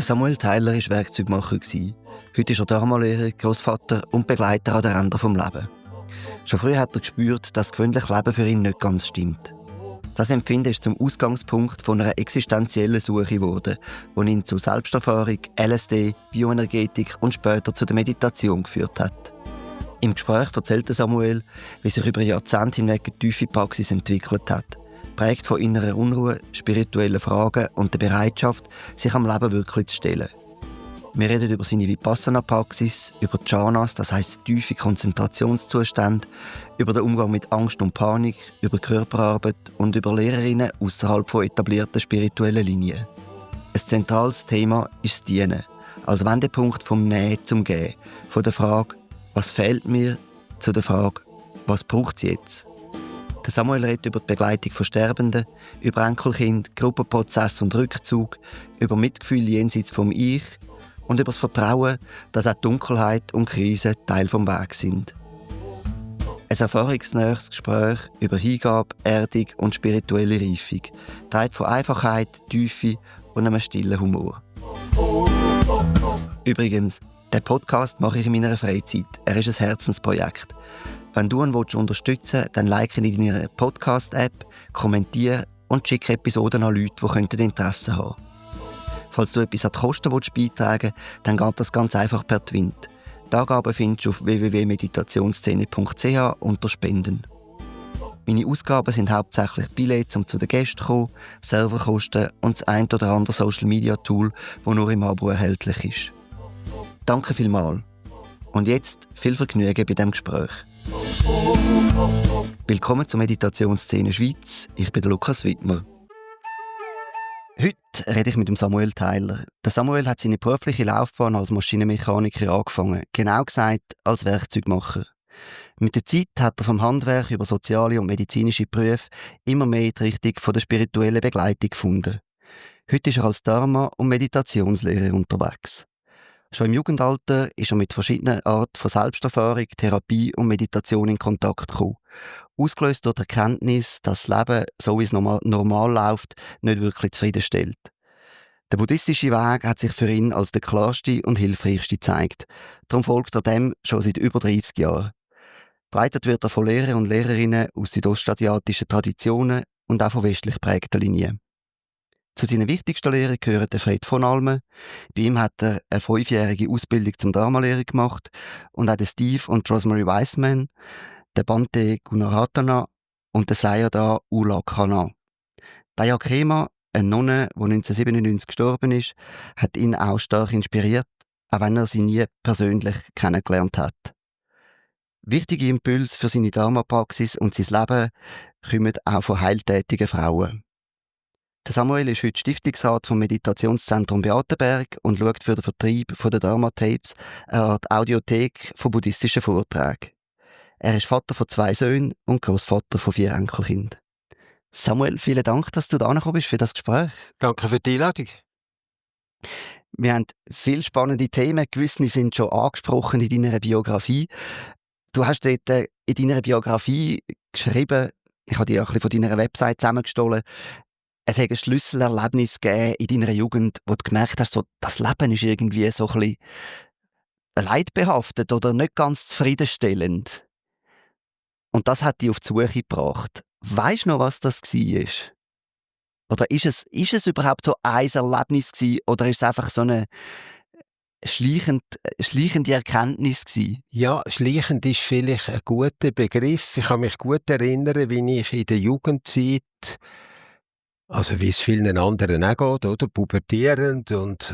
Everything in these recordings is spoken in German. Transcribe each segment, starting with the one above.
Samuel Tyler war Werkzeugmacher. Heute ist er Dharma-Lehrer, Großvater und Begleiter an der Ränder vom Leben. Schon früh hat er gespürt, dass das gewöhnliche Leben für ihn nicht ganz stimmt. Das Empfinden ist zum Ausgangspunkt von einer existenziellen Suche geworden, die ihn zu Selbsterfahrung, LSD, Bioenergetik und später zu der Meditation geführt hat. Im Gespräch erzählte Samuel, wie sich über Jahrzehnte hinweg eine tiefe Praxis entwickelt hat, geprägt von innerer Unruhe, spirituellen Fragen und der Bereitschaft, sich am Leben wirklich zu stellen. Wir reden über seine Vipassana-Praxis, über Jhanas, das heisst tiefe Konzentrationszustände, über den Umgang mit Angst und Panik, über Körperarbeit und über Lehrerinnen außerhalb von etablierten spirituellen Linien. Ein zentrales Thema ist das Dienen, als Wendepunkt vom Nähen zum Gehen, von der Frage «Was fehlt mir?» zu der Frage «Was braucht es jetzt?». Der Samuel redet über die Begleitung von Sterbenden, über Enkelkind, Gruppenprozess und Rückzug, über Mitgefühl jenseits vom Ich und über das Vertrauen, dass auch Dunkelheit und Krise Teil des Weges sind. Ein erfahrungsnäheres Gespräch über Hingabe, Erdung und spirituelle Reifung, trägt von Einfachheit, Tiefe und einem stillen Humor. Übrigens, den Podcast mache ich in meiner Freizeit. Er ist ein Herzensprojekt. Wenn du ihn unterstützen willst, dann like ihn in deiner Podcast-App, kommentiere und schicke Episoden an Leute, die Interesse haben könnten. Falls du etwas an die Kosten beitragen willst, dann geht das ganz einfach per Twint. Die Angaben findest du auf www.meditationsszene.ch unter Spenden. Meine Ausgaben sind hauptsächlich Billets, um zu den Gästen zu kommen, Serverkosten und das ein oder andere Social-Media-Tool, das nur im Abo erhältlich ist. Danke vielmals. Und jetzt viel Vergnügen bei diesem Gespräch. Willkommen zur Meditationsszene Schweiz. Ich bin Lukas Wittmer. Heute rede ich mit dem Samuel Tyler. Der Samuel hat seine berufliche Laufbahn als Maschinenmechaniker angefangen, genau gesagt als Werkzeugmacher. Mit der Zeit hat er vom Handwerk über soziale und medizinische Berufe immer mehr in die Richtung von der spirituellen Begleitung gefunden. Heute ist er als Dharma- und Meditationslehrer unterwegs. Schon im Jugendalter ist er mit verschiedenen Arten von Selbsterfahrung, Therapie und Meditation in Kontakt gekommen. Ausgelöst durch die Erkenntnis, dass das Leben, so wie es normal läuft, nicht wirklich zufriedenstellt. Der buddhistische Weg hat sich für ihn als der klarste und hilfreichste gezeigt. Darum folgt er dem schon seit über 30 Jahren. Begleitet wird er von Lehrern und Lehrerinnen aus südostasiatischen Traditionen und auch von westlich geprägten Linien. Zu seinen wichtigsten Lehrern gehören der Fred von Almen. Bei ihm hat er eine 5-jährige Ausbildung zum Dharma-Lehrer gemacht und auch der Steve und Rosemary Wiseman, der Bhante Gunaratana und der Sayadaw U Khana. Daya Khema, eine Nonne, die 1997 gestorben ist, hat ihn auch stark inspiriert, auch wenn er sie nie persönlich kennengelernt hat. Wichtige Impulse für seine Dharma-Praxis und sein Leben kommen auch von heiltätigen Frauen. Der Samuel ist heute Stiftungsrat vom Meditationszentrum Beatenberg und schaut für den Vertrieb der Dharma-Tapes, eine Art Audiothek von buddhistischen Vorträgen. Er ist Vater von 2 Söhnen und Großvater von 4 Enkelkindern. Samuel, vielen Dank, dass du da gekommen bist für das Gespräch. Danke für die Einladung. Wir haben viele spannende Themen, gewisse sind schon angesprochen in deiner Biografie. Du hast dort in deiner Biografie geschrieben, ich habe die auch ein bisschen von deiner Website zusammengestohlen, es hat ein Schlüsselerlebnis gegeben in deiner Jugend, wo du gemerkt hast, so, das Leben ist irgendwie so ein bisschen leidbehaftet oder nicht ganz zufriedenstellend. Und das hat dich auf die Suche gebracht. Weisst du noch, was das war? Oder ist es überhaupt so ein Erlebnis gewesen, oder ist es einfach so eine schleichende Erkenntnis gewesen? Ja, schleichend ist vielleicht ein guter Begriff. Ich kann mich gut erinnern, wie ich in der Jugendzeit, also wie es vielen anderen auch geht, oder? Pubertierend und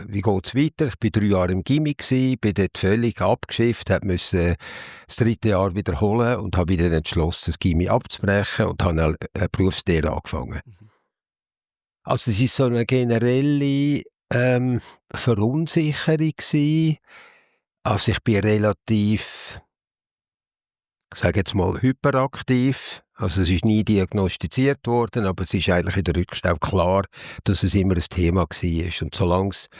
wie geht es weiter? Ich war 3 Jahre im Gymi, bin dort völlig abgeschifft, musste das 3. Jahr wiederholen und habe wieder entschlossen, das Gymi abzubrechen und habe eine Berufslehre angefangen. Also es war so eine generelle Verunsicherung gewesen. Also ich bin relativ, ich sage jetzt mal, hyperaktiv. Also es ist nie diagnostiziert worden, aber es ist eigentlich in der Rückschau klar, dass es immer ein Thema war. Und solange es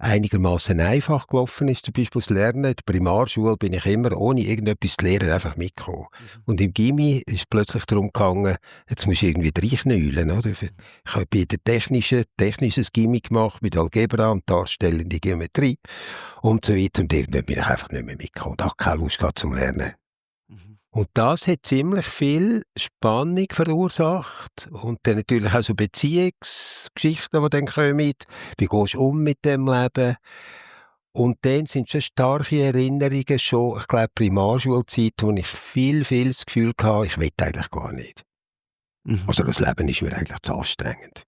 einigermaßen einfach gelaufen ist, zum Beispiel das Lernen. In der Primarschule bin ich immer, ohne irgendetwas zu lernen, einfach mitgekommen. Und im Gymi ist es plötzlich darum gegangen, jetzt musst du irgendwie reinknüllen, oder? Ich habe bei der technisches Gymi gemacht, mit Algebra und darstellende Geometrie und so weiter. Und irgendwann bin ich einfach nicht mehr mitgekommen und habe keine Lust gehabt zum Lernen. Und das hat ziemlich viel Spannung verursacht. Und dann natürlich auch so Beziehungsgeschichten, die dann kommen. Wie gehst du um mit dem Leben? Und dann sind schon starke Erinnerungen schon, ich glaube, Primarschulzeit, wo ich viel das Gefühl hatte, ich will eigentlich gar nicht. Also das Leben ist mir eigentlich zu anstrengend.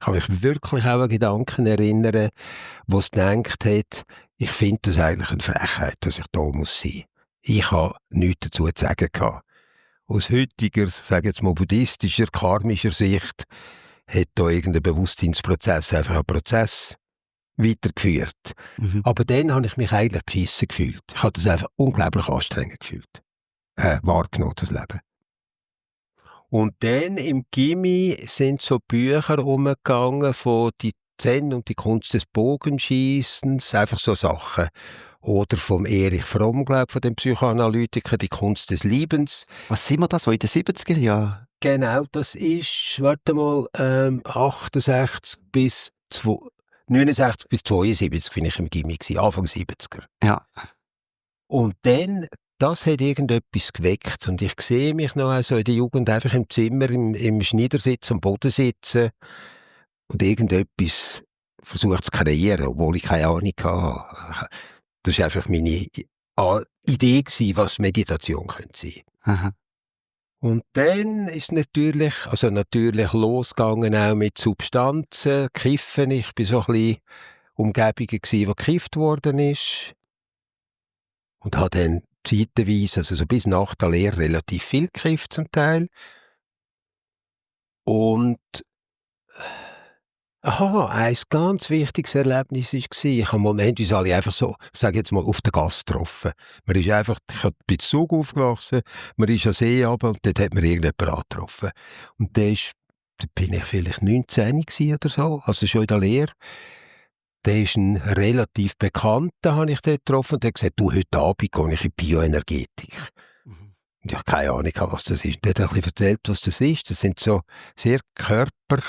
Ich kann mich wirklich auch an Gedanken erinnern, wo es gedacht hat, ich finde das eigentlich eine Frechheit, dass ich da muss sein. Ich habe nichts dazu zu sagen gehabt. Aus heutiger, sage jetzt mal buddhistischer, karmischer Sicht, hat da irgendein Bewusstseinsprozess einfach einen Prozess weitergeführt. Aber dann habe ich mich eigentlich beschissen gefühlt. Ich habe das einfach unglaublich anstrengend gefühlt. Wahrgenommen, das Leben. Und dann im Gymi sind so Bücher umgegangen von die Zen und die Kunst des Bogenschießens, einfach so Sachen. Oder vom Erich Fromm, glaube ich, von dem Psychoanalytiker, die Kunst des Liebens. Was sind wir da so in den 70er Jahren? Genau, das ist, warte mal, 68 bis 69 bis 72 bin ich im Gymi gewesen, Anfang 70er. Ja. Und dann, das hat irgendetwas geweckt. Und ich sehe mich noch also in der Jugend einfach im Zimmer, im Schneidersitz, am Boden sitzen und irgendetwas versucht zu kreieren, obwohl ich keine Ahnung hatte. Das war einfach meine Idee gewesen, was Meditation könnte sein. Aha. Und dann ist natürlich losgegangen auch mit Substanzen, Kiffen. Ich war so ein bisschen Umgebungen gewesen, wo gekifft worden ist. Und habe dann zeitweise, also so bis nach der Lehre, relativ viel gekifft zum Teil. Und ein ganz wichtiges Erlebnis war, wir haben uns alle einfach so, ich sage jetzt mal, auf der Gasse getroffen. Ich habe bei Zug aufgewachsen, man ist an See runter und dort hat man irgendjemanden angetroffen. Und da bin ich vielleicht 19 oder so, also schon in der Lehre. Der ist ein relativ Bekannter, habe ich dort getroffen, und der hat gesagt, du, heute Abend gehe ich in Bioenergetik. Und ich habe keine Ahnung, was das ist. Der hat ein bisschen erzählt, was das ist. Das sind so sehr eine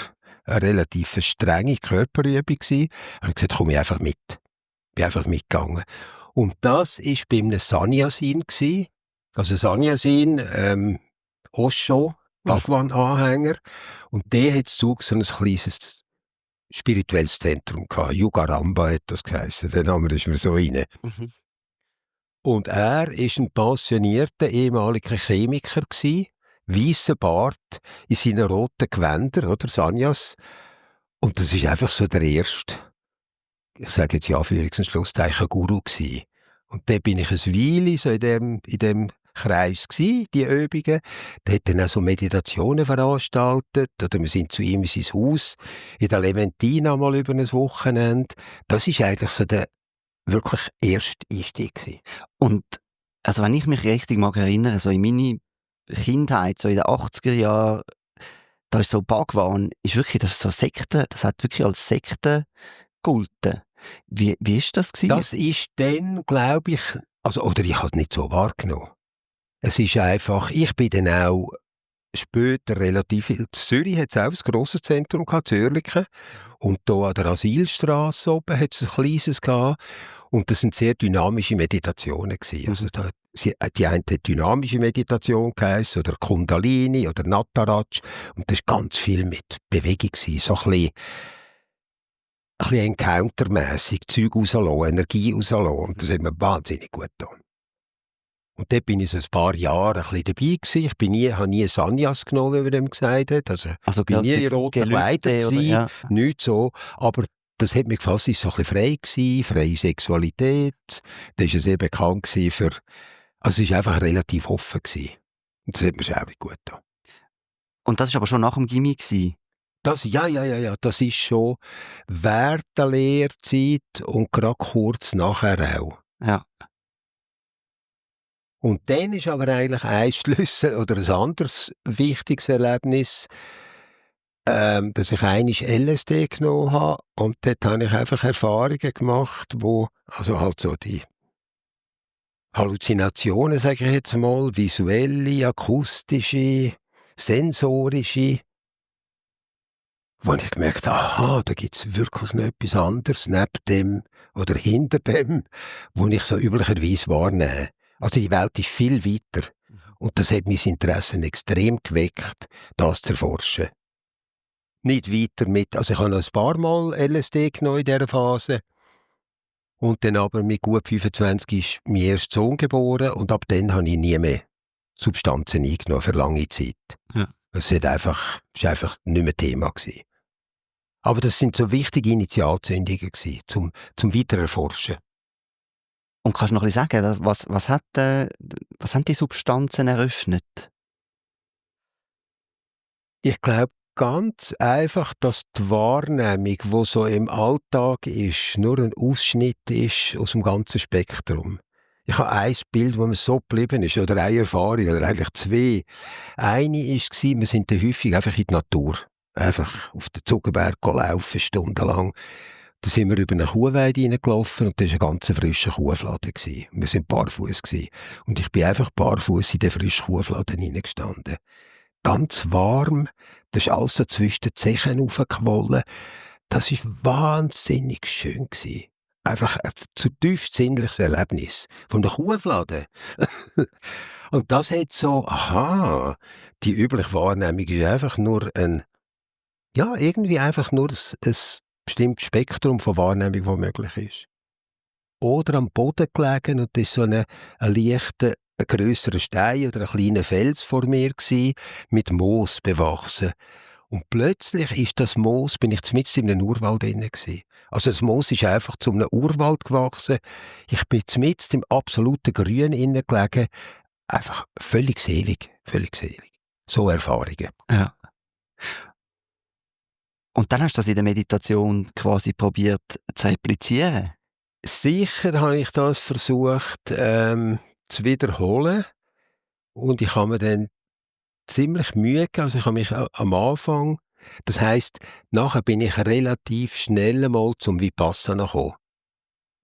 relativ strenge Körperübung gewesen. Und ich gesagt, komm ich einfach mit. Bin einfach mitgegangen. Und das war bei einem Sannyasin gewesen. Also Sannyasin, Osho, Bhagwan-Anhänger. Und der hat so ein kleines spirituelles Zentrum gehabt. Yugaramba hat das geheissen. Der Name ist mir so rein. Und er war ein passionierter ehemaliger Chemiker gewesen. Weisser Bart in seinen roten Gewändern, oder Sannyas. Und das ist einfach so der erste, ich sage jetzt ja Anführungs- und Schlusszeichen, Guru gewesen. Und da bin ich ein Weile so in dem Kreis gewesen, die Übungen. Der hat dann auch so Meditationen veranstaltet, oder wir sind zu ihm in sein Haus, in der Leventina mal über ein Wochenende. Das ist eigentlich so der wirklich erste Einstieg gewesen. Und also wenn ich mich richtig mag erinnere, so in meine Kindheit, so in den 80er Jahren, da ist so Bhagwan, ist wirklich das so Sekte, das hat wirklich als Sekte gegolten. Wie ist das gewesen? Das ist dann, glaube ich, oder ich habe es nicht so wahrgenommen. Es ist einfach, ich bin dann auch später relativ viel, in Zürich hat es auch ein grosses Zentrum gehabt, Zürich. Und hier an der Asilstrasse oben hat es ein kleines gehabt. Und das sind sehr dynamische Meditationen gewesen. Also die eine hat dynamische Meditation geheißen, oder Kundalini, oder Nataraj. Und das war ganz viel mit Bewegung gewesen. So ein bisschen encountermässig, Zeug rauslassen, Energie rauslassen. Und das hat mir wahnsinnig gut getan. Und dort bin ich so ein paar Jahre ein bisschen dabei gewesen. Ich habe nie Sannyas genommen, wie man dem gesagt hat. Also bin nie in roten Kleidern gewesen, ja. Nicht so. Aber das hat mir gefallen, es war so ein bisschen frei gewesen, freie Sexualität. Das war ja sehr bekannt für, also es war einfach relativ offen gewesen. Und das hat mir sehr gut getan. Und das war aber schon nach dem Gymi gewesen? Ja. Das ist schon während der Lehrzeit und gerade kurz nachher auch. Ja. Und dann ist aber eigentlich ein Schlüssel oder ein anderes wichtiges Erlebnis. dass ich einmal LSD genommen habe und dort habe ich einfach Erfahrungen gemacht, wo, also halt so die Halluzinationen, sage ich jetzt mal, visuelle, akustische, sensorische, wo ich gemerkt habe, aha, da gibt es wirklich noch etwas anderes neben dem oder hinter dem, was ich so üblicherweise wahrnehme. Also die Welt ist viel weiter und das hat mein Interesse extrem geweckt, das zu erforschen. Nicht weiter mit, also ich habe noch ein paar Mal LSD genommen in dieser Phase und dann aber mit gut 25 ist mein erster Sohn geboren und ab dann habe ich nie mehr Substanzen eingenommen für lange Zeit. Ja. Es ist einfach nicht mehr Thema gewesen. Aber das sind so wichtige Initialzündungen gewesen, zum Weitererforschen. Und kannst du noch ein bisschen sagen, was haben die Substanzen eröffnet? Ich glaube ganz einfach, dass die Wahrnehmung, die so im Alltag ist, nur ein Ausschnitt ist aus dem ganzen Spektrum. Ich habe ein Bild, wo mir so geblieben ist, oder eine Erfahrung, oder eigentlich zwei. Eine war, wir sind dann häufig einfach in die Natur. Einfach auf den Zuckerberg laufen, stundenlang. Da sind wir über eine Kuhweide reingelaufen und das war ein ganz frischer Kuhfladen. Wir waren barfuß. Und ich bin einfach barfuß in den frischen Kuhfladen hineingestanden. Ganz warm, das ist alles so zwischen den Zehen raufgequollen. Das war wahnsinnig schön. Einfach ein zutiefst sinnliches Erlebnis. Von der Kuhfladen. Und das hat so, aha, die übliche Wahrnehmung ist einfach nur irgendwie einfach nur ein bestimmtes Spektrum von Wahrnehmung, das möglich ist. Oder am Boden gelegen und das ist so ein grösserer Stein oder ein kleiner Fels vor mir gewesen, mit Moos bewachsen. Und plötzlich ist das Moos, bin ich mitten in einem Urwald drin gewesen. Also das Moos ist einfach zu einem Urwald gewachsen. Ich bin mitten im absoluten Grün innen gelegen. Einfach völlig selig, völlig selig. So Erfahrungen. Ja. Und dann hast du das in der Meditation quasi probiert zu replizieren? Sicher habe ich das versucht zu wiederholen und ich habe mir dann ziemlich Mühe gegeben. Also ich habe mich am Anfang, das heisst, nachher bin ich relativ schnell einmal zum Vipassana gekommen.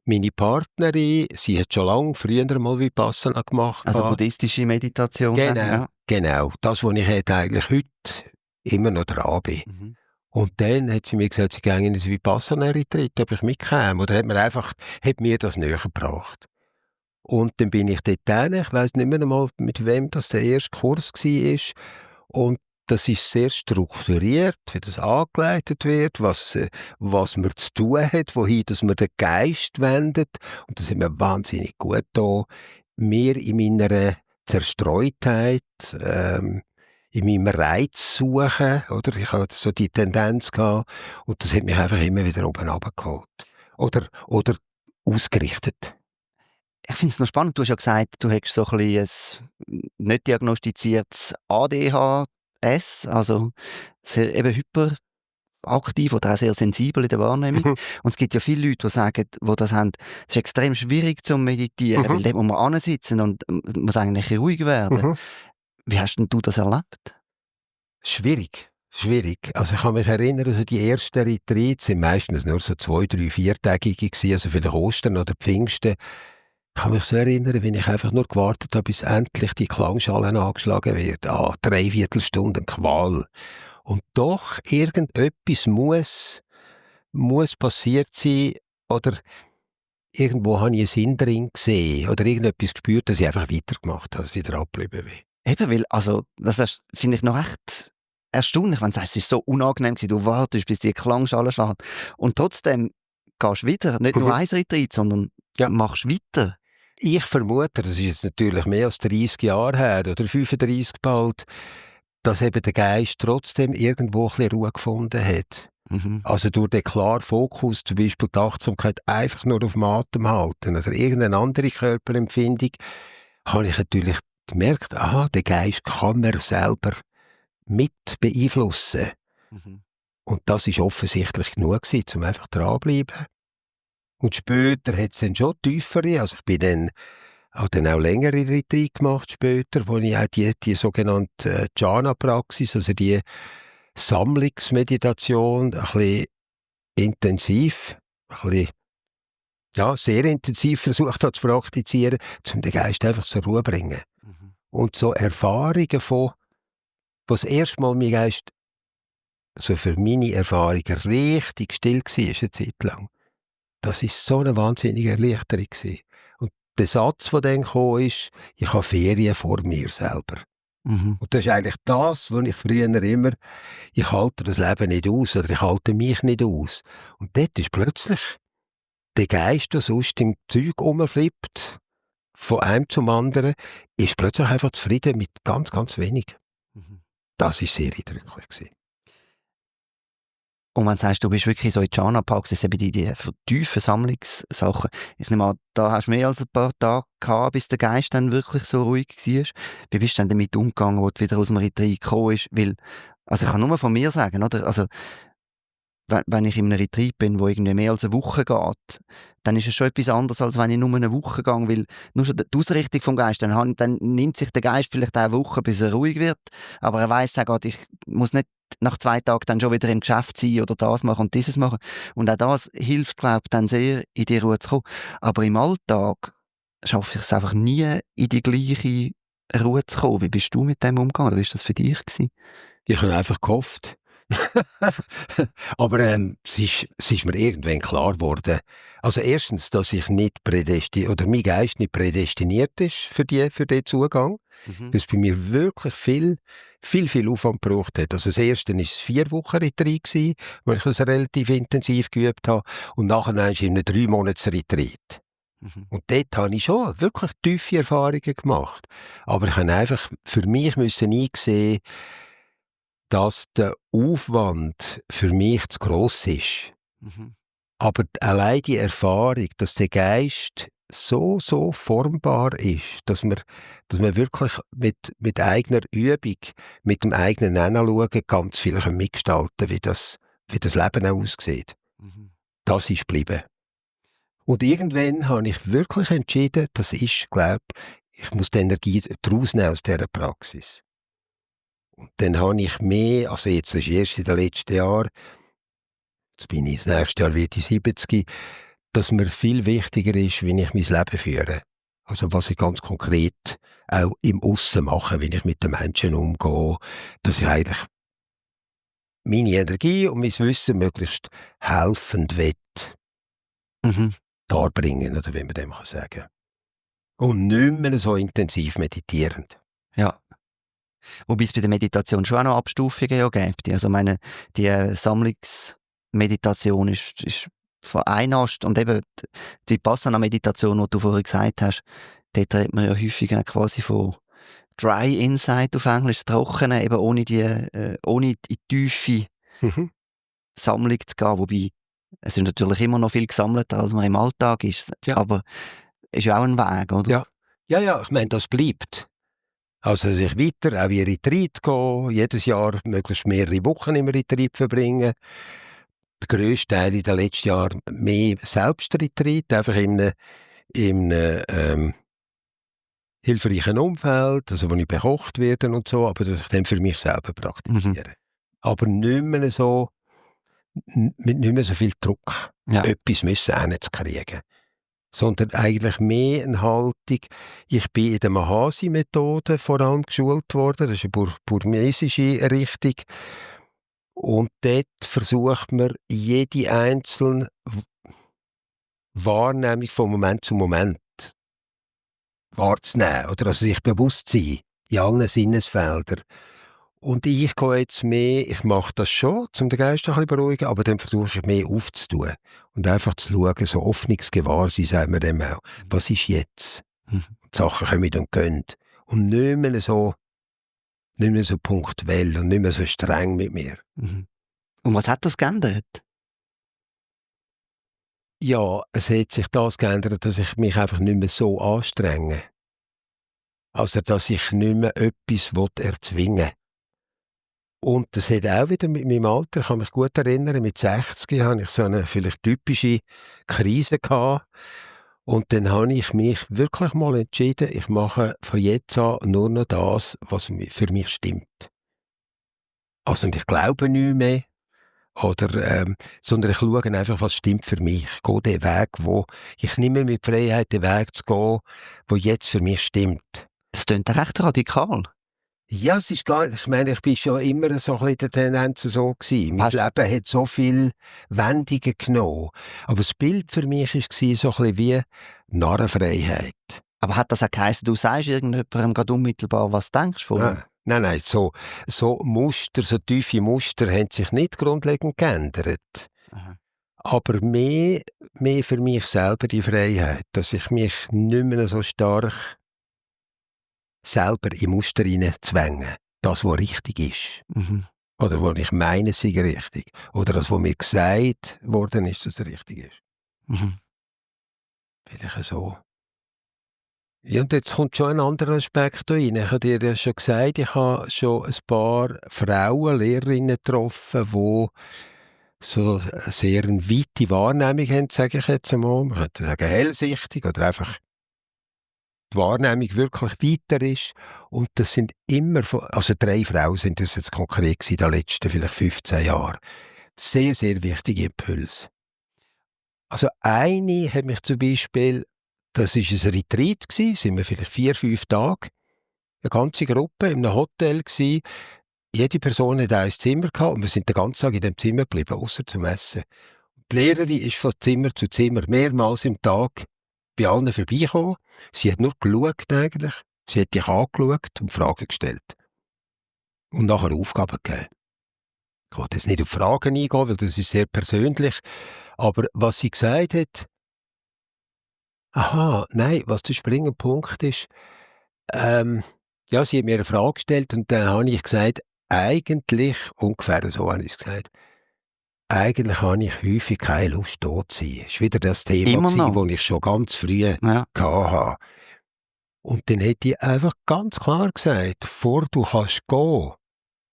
Meine Partnerin, sie hat schon lange früher mal Vipassana gemacht. Also buddhistische Meditation? Genau, ja. Genau. Das, was ich eigentlich heute immer noch dran bin. Mhm. Und dann hat sie mir gesagt, sie ginge in ein Vipassana-Retreat, ob ich mitkäme. Oder hat mir das näher gebracht. Und dann bin ich dort hin. Ich weiss nicht mehr einmal, mit wem das der erste Kurs war. Und das ist sehr strukturiert, wie das angeleitet wird, was man zu tun hat, wohin dass man den Geist wendet. Und das hat mir wahnsinnig gut getan. Mir in meiner Zerstreutheit, in meinem Reiz suchen, oder? Ich hatte so die Tendenz gehabt, und das hat mich einfach immer wieder oben runtergeholt. Oder ausgerichtet. Ich finde es noch spannend, du hast ja gesagt, du hättest so ein bisschen ein nicht diagnostiziertes ADHS, also sehr eben hyperaktiv oder auch sehr sensibel in der Wahrnehmung. Und es gibt ja viele Leute, die sagen, die das haben, es ist extrem schwierig zu meditieren, weil dort muss man hinsitzen und muss eigentlich ruhig werden. Wie hast denn du das erlebt? Schwierig. Also ich kann mich erinnern, also die ersten Retreats sind meistens nur so 2, 3, 4-tägige gewesen, also vielleicht Ostern oder Pfingsten. Ich kann mich so erinnern, wenn ich einfach nur gewartet habe, bis endlich die Klangschale angeschlagen wird. 3/4 Stunden Qual. Und doch irgendetwas muss passiert sein, oder irgendwo habe ich einen Sinn drin gesehen oder irgendetwas gespürt, dass ich einfach weitergemacht habe, dass ich dran geblieben bin. Eben, weil, also, das finde ich noch echt erstaunlich, wenn du sagst, es ist so unangenehm gewesen, du wartest, bis die Klangschale schlägt und trotzdem gehst du wieder, nicht nur ein Retreat, sondern machst weiter. Ich vermute, das ist jetzt natürlich mehr als 30 Jahre her oder 35 bald, dass eben der Geist trotzdem irgendwo ein bisschen Ruhe gefunden hat. Also durch den klaren Fokus, zum Beispiel die Achtsamkeit, einfach nur auf dem Atem halten oder irgendeine andere Körperempfindung, habe ich natürlich gemerkt, der Geist kann man selber mit beeinflussen. Und das ist offensichtlich genug gewesen, um einfach dranbleiben. Und später hat es dann schon tiefere, also ich bin dann auch längere Retreat gemacht später, wo ich auch die sogenannte Jhana-Praxis, also die Sammlungsmeditation, ein bisschen intensiv, ein bisschen, ja, sehr intensiv versucht habe zu praktizieren, um den Geist einfach zur Ruhe zu bringen. Mhm. Und so Erfahrungen von, wo das erste Mal mein Geist so für meine Erfahrungen richtig still war, eine Zeit lang. Das war so eine wahnsinnige Erleichterung gewesen. Und der Satz, der dann kam, ist, ich habe Ferien vor mir selber. Mhm. Und das ist eigentlich das, was ich früher immer, ich halte das Leben nicht aus oder ich halte mich nicht aus. Und dort ist plötzlich der Geist, der sonst im Zeug rumflippt, von einem zum anderen, ist plötzlich einfach zufrieden mit ganz, ganz wenig. Mhm. Das war sehr eindrücklich gewesen. Und wenn du sagst, du bist wirklich so in die Jhana-Praxis, eben die tiefen Sammlungssachen. Ich nehme an, da hast du mehr als ein paar Tage gehabt, bis der Geist dann wirklich so ruhig war. Wie bist du denn damit umgegangen, wo du wieder aus dem Retreat gekommen bist? Weil, also ich kann nur von mir sagen, oder? Also, wenn ich in einem Retreat bin, wo irgendwie mehr als eine Woche geht, dann ist es schon etwas anderes, als wenn ich nur eine Woche gehe, weil nur schon die Ausrichtung vom Geist, dann nimmt sich der Geist vielleicht auch eine Woche, bis er ruhig wird, aber er weiss auch gerade, ich muss nicht nach 2 Tagen dann schon wieder im Geschäft sein oder das machen und dieses machen. Und auch das hilft, glaube ich, dann sehr, in die Ruhe zu kommen. Aber im Alltag schaffe ich es einfach nie, in die gleiche Ruhe zu kommen. Wie bist du mit dem umgegangen? Oder wie war das für dich gewesen? Ich habe einfach gehofft. Aber es ist mir irgendwann klar geworden. Also erstens, dass ich nicht prädestiniert, oder mein Geist nicht prädestiniert ist für den Zugang. Mhm. Dass es bei mir wirklich viel Aufwand gebraucht hat. Also das erste war ein 4-Wochen-Retreat gewesen, wo ich es relativ intensiv geübt habe. Und nachher war ich in einem 3-Monats-Retreat. Mhm. Und dort habe ich schon wirklich tiefe Erfahrungen gemacht. Aber ich musste einfach für mich einsehen, dass der Aufwand für mich zu gross ist. Mhm. Aber allein die Erfahrung, dass der Geist so formbar ist, dass man wirklich mit eigener Übung, mit dem eigenen Hinschauen ganz viel mitgestalten kann, wie das Leben auch aussieht. Mhm. Das ist geblieben. Und irgendwann habe ich wirklich entschieden, ich muss die Energie daraus nehmen aus dieser Praxis. Und dann habe ich mehr, also jetzt ist erst in den letzten Jahren, jetzt bin ich das nächste Jahr wieder 70, dass mir viel wichtiger ist, wie ich mein Leben führe. Also was ich ganz konkret auch im Aussen mache, wie ich mit den Menschen umgehe, dass ich eigentlich meine Energie und mein Wissen möglichst helfend Mhm. darbringen, oder wie man dem sagen kann. Und nicht mehr so intensiv meditierend. Ja. Wobei es bei der Meditation schon auch noch Abstufungen ja gibt. Also meine, die Sammlungsmeditation ist vereinnahmt und eben die Vipassana-Meditation, die du vorhin gesagt hast, dort redet man ja häufig auch quasi von Dry Insight auf Englisch, das Trockene, eben ohne in die tiefe Mhm. Sammlung zu gehen. Wobei, es ist natürlich immer noch viel gesammelter, als man im Alltag ist. Ja. Aber es ist ja auch ein Weg, oder? Ja, ich meine, das bleibt. Also, dass ich weiter auch in Retreat gehe, jedes Jahr möglichst mehrere Wochen im Retreat verbringen. Der grösste Teil in den letzten Jahren mehr Selbstretreat, einfach in einem hilfreichen Umfeld, also wo ich bekocht werde und so, aber dass ich dann für mich selber Mhm. praktiziere. Aber nicht mehr so, mit nicht mehr so viel Druck, Ja. etwas müssen hinzukriegen. Sondern eigentlich mehr eine Haltung. Ich bin in der Mahasi-Methode vor allem geschult worden, das ist eine burmesische Richtung. Und dort versucht man, jede einzelne Wahrnehmung von Moment zu Moment wahrzunehmen, oder also sich bewusst zu sein, in allen Sinnesfeldern. Und ich gehe jetzt mehr, ich mache das schon, um den Geist ein bisschen zu beruhigen, aber dann versuche ich mehr aufzutun und einfach zu schauen, so offenes Gewahrsein, sagen wir dem auch. Was ist jetzt? Mhm. Die Sachen kommen und gehen. Und nicht mehr so punktuell und nicht mehr so streng mit mir. Mhm. Und was hat das geändert? Ja, es hat sich das geändert, dass ich mich einfach nicht mehr so anstrenge. Also, dass ich nicht mehr etwas erzwingen will. Und das hat auch wieder mit meinem Alter, ich kann mich gut erinnern, mit 60 hatte ich so eine vielleicht typische Krise gehabt. Und dann habe ich mich wirklich mal entschieden, ich mache von jetzt an nur noch das, was für mich stimmt. Also, und ich glaube nicht mehr. Oder, sondern ich schaue einfach, was stimmt für mich. Ich gehe den Weg, wo ich nehme mir die Freiheit, den Weg zu gehen, der jetzt für mich stimmt. Das klingt recht radikal. Ja, es ist gar ich meine, ich bin schon immer so ein bisschen der Tendenz so gewesen. Mein Leben hat so viele Wendungen genommen. Aber das Bild für mich war so ein bisschen wie Narrenfreiheit. Aber hat das auch geheißen, du sagst irgendjemandem gerade unmittelbar, was du denkst von ihm? Nein, so Muster, so tiefe Muster haben sich nicht grundlegend geändert. Aha. Aber mehr für mich selber die Freiheit, dass ich mich nicht mehr so stark selber in Muster hineinzwänge. Das, was richtig ist. Mhm. Oder was ich meine, sei richtig. Oder das, was mir gesagt worden ist, dass es richtig ist. Mhm. Vielleicht so. Ja, und jetzt kommt schon ein anderer Aspekt rein. Ich habe dir ja schon gesagt, ich habe schon ein paar Frauen, Lehrerinnen getroffen, die so eine sehr weite Wahrnehmung haben, sage ich jetzt einmal. Man könnte sagen, hellsichtig oder einfach die Wahrnehmung wirklich weiter ist. Und das sind immer, also 3 Frauen sind das jetzt konkret gewesen, in den letzten vielleicht 15 Jahren. Sehr, sehr wichtige Impulse. Also eine hat mich zum Beispiel, das war ein Retreat, sind wir vielleicht 4, 5 Tage, eine ganze Gruppe in einem Hotel gewesen. Jede Person hatte ein Zimmer gehabt und wir sind den ganzen Tag in dem Zimmer geblieben, ausser zum Essen. Die Lehrerin ist von Zimmer zu Zimmer mehrmals im Tag bei allen vorbeigekommen. Sie hat nur geschaut eigentlich. Sie hat dich angeschaut und Fragen gestellt. Und nachher Aufgaben gegeben. Ich wollte jetzt nicht auf Fragen eingehen, weil das ist sehr persönlich. Aber was sie gesagt hat, was der springende Punkt ist, ja, sie hat mir eine Frage gestellt und dann habe ich gesagt, eigentlich, ungefähr so habe ich es gesagt, eigentlich habe ich häufig keine Lust, da zu sein. Das war wieder das Thema, das ich schon ganz früh hatte. Und dann hätte ich einfach ganz klar gesagt, bevor du kannst gehen,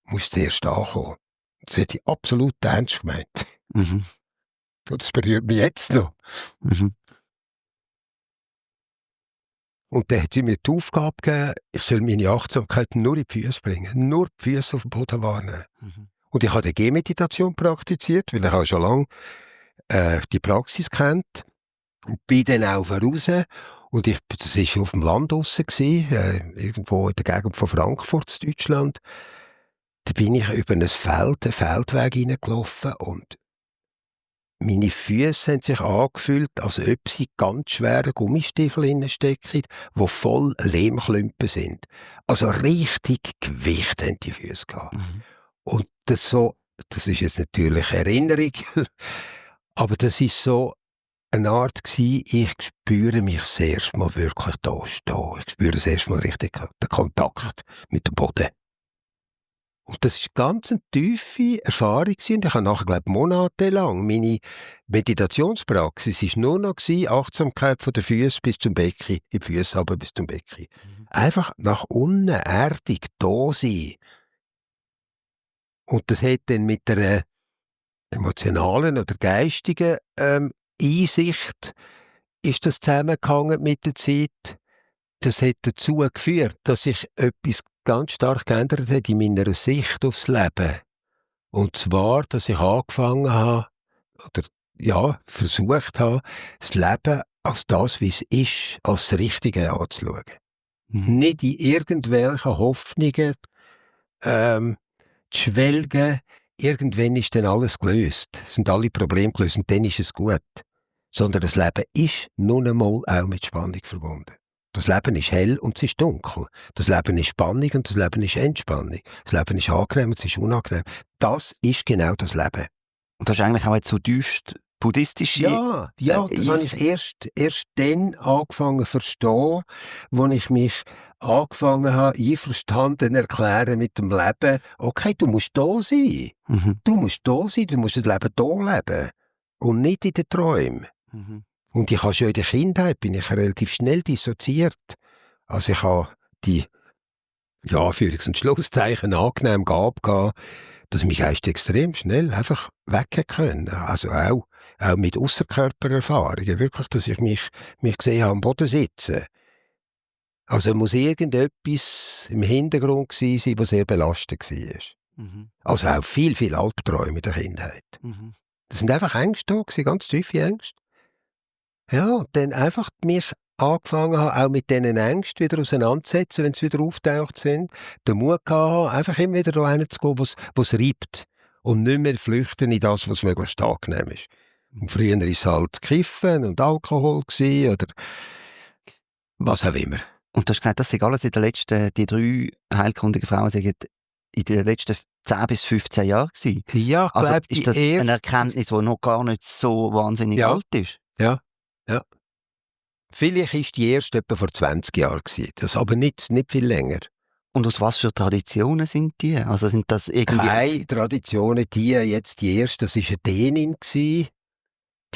musst du zuerst ankommen. Das hätte ich absolut ernst gemeint. Mhm. Das berührt mich jetzt noch. Mhm. Und dann hat sie mir die Aufgabe gegeben, ich soll meine Achtsamkeit nur in die Füße bringen, nur die Füße auf dem Boden wahrnehmen. Mhm. Und ich habe die Gehmeditation praktiziert, weil ich auch schon lange die Praxis kennt. Und bin dann auch raus. Und das war auf dem Land draussen, irgendwo in der Gegend von Frankfurt, Deutschland. Da bin ich über einen Feldweg hineingelaufen und meine Füße haben sich angefühlt, als ob sie ganz schwere Gummistiefel stecken, die voll Lehmklumpen sind. Also richtig Gewicht haben die Füße gehabt. Mhm. Und das ist jetzt natürlich Erinnerung, aber das ist so eine Art gsi, ich spüre mich das erste Mal wirklich da stehen. Ich spüre das erste Mal richtig den Kontakt mit dem Boden. Und das war ganz eine tiefe Erfahrung und ich habe nachher, glaube ich, monatelang meine Meditationspraxis war nur noch Achtsamkeit von den Füßen bis zum Becken, die Füße runter bis zum Becken. Mhm. Einfach nach unten erdig da sein. Und das hat dann mit einer emotionalen oder geistigen Einsicht ist das zusammengehangen mit der Zeit. Das hat dazu geführt, dass sich etwas ganz stark geändert hat in meiner Sicht aufs Leben. Und zwar, dass ich angefangen habe, oder versucht habe, das Leben als das, wie es ist, als das Richtige anzuschauen. Mhm. Nicht in irgendwelchen Hoffnungen zu schwelgen, irgendwann ist dann alles gelöst, sind alle Probleme gelöst und dann ist es gut. Sondern das Leben ist nun einmal auch mit Spannung verbunden. Das Leben ist hell und es ist dunkel. Das Leben ist Spannung und das Leben ist Entspannung. Das Leben ist angenehm und es ist unangenehm. Das ist genau das Leben. Und das ist eigentlich auch jetzt so tiefst buddhistische... Ja, das habe ich erst dann angefangen zu verstehen, als ich mich angefangen habe, einverstanden erklären mit dem Leben. Okay, du musst da sein. Mhm. Du musst da sein, du musst das Leben da leben. Und nicht in den Träumen. Mhm. Und ich habe schon in der Kindheit, bin ich relativ schnell dissoziiert. Also ich habe die, Führungs- und Schlusszeichen angenehm Gabe, dass mich Geist extrem schnell einfach weg können. Also auch mit Ausserkörpererfahrungen. Wirklich, dass ich mich gesehen habe am Boden sitzen. Also muss irgendetwas im Hintergrund gewesen sein, was sehr belastend war. Also auch viel, viel Albträume in der Kindheit. Das sind einfach Ängste da gewesen, ganz tiefe Ängste. Ja, und dann einfach mich angefangen habe, auch mit diesen Ängsten wieder auseinanderzusetzen, wenn sie wieder auftaucht sind. Den Mut gehabt, einfach immer wieder da hinzugehen, wo es reibt. Und nicht mehr flüchten in das, was möglichst angenehm ist. Und früher war es halt Kiffen und Alkohol gewesen, oder was auch immer. Und du hast gesagt, das sind alles in den letzten, die 3 heilkundigen Frauen sind in den letzten 10 bis 15 Jahren gewesen. Ja, ich Also glaube, ist das eine Erkenntnis, die noch gar nicht so wahnsinnig alt ist? Ja. Vielleicht war die erste etwa vor 20 Jahren, das aber nicht viel länger. Und aus was für Traditionen sind die? Also sind das irgendwie... Keine Traditionen, die erste, das war eine Dänin. Die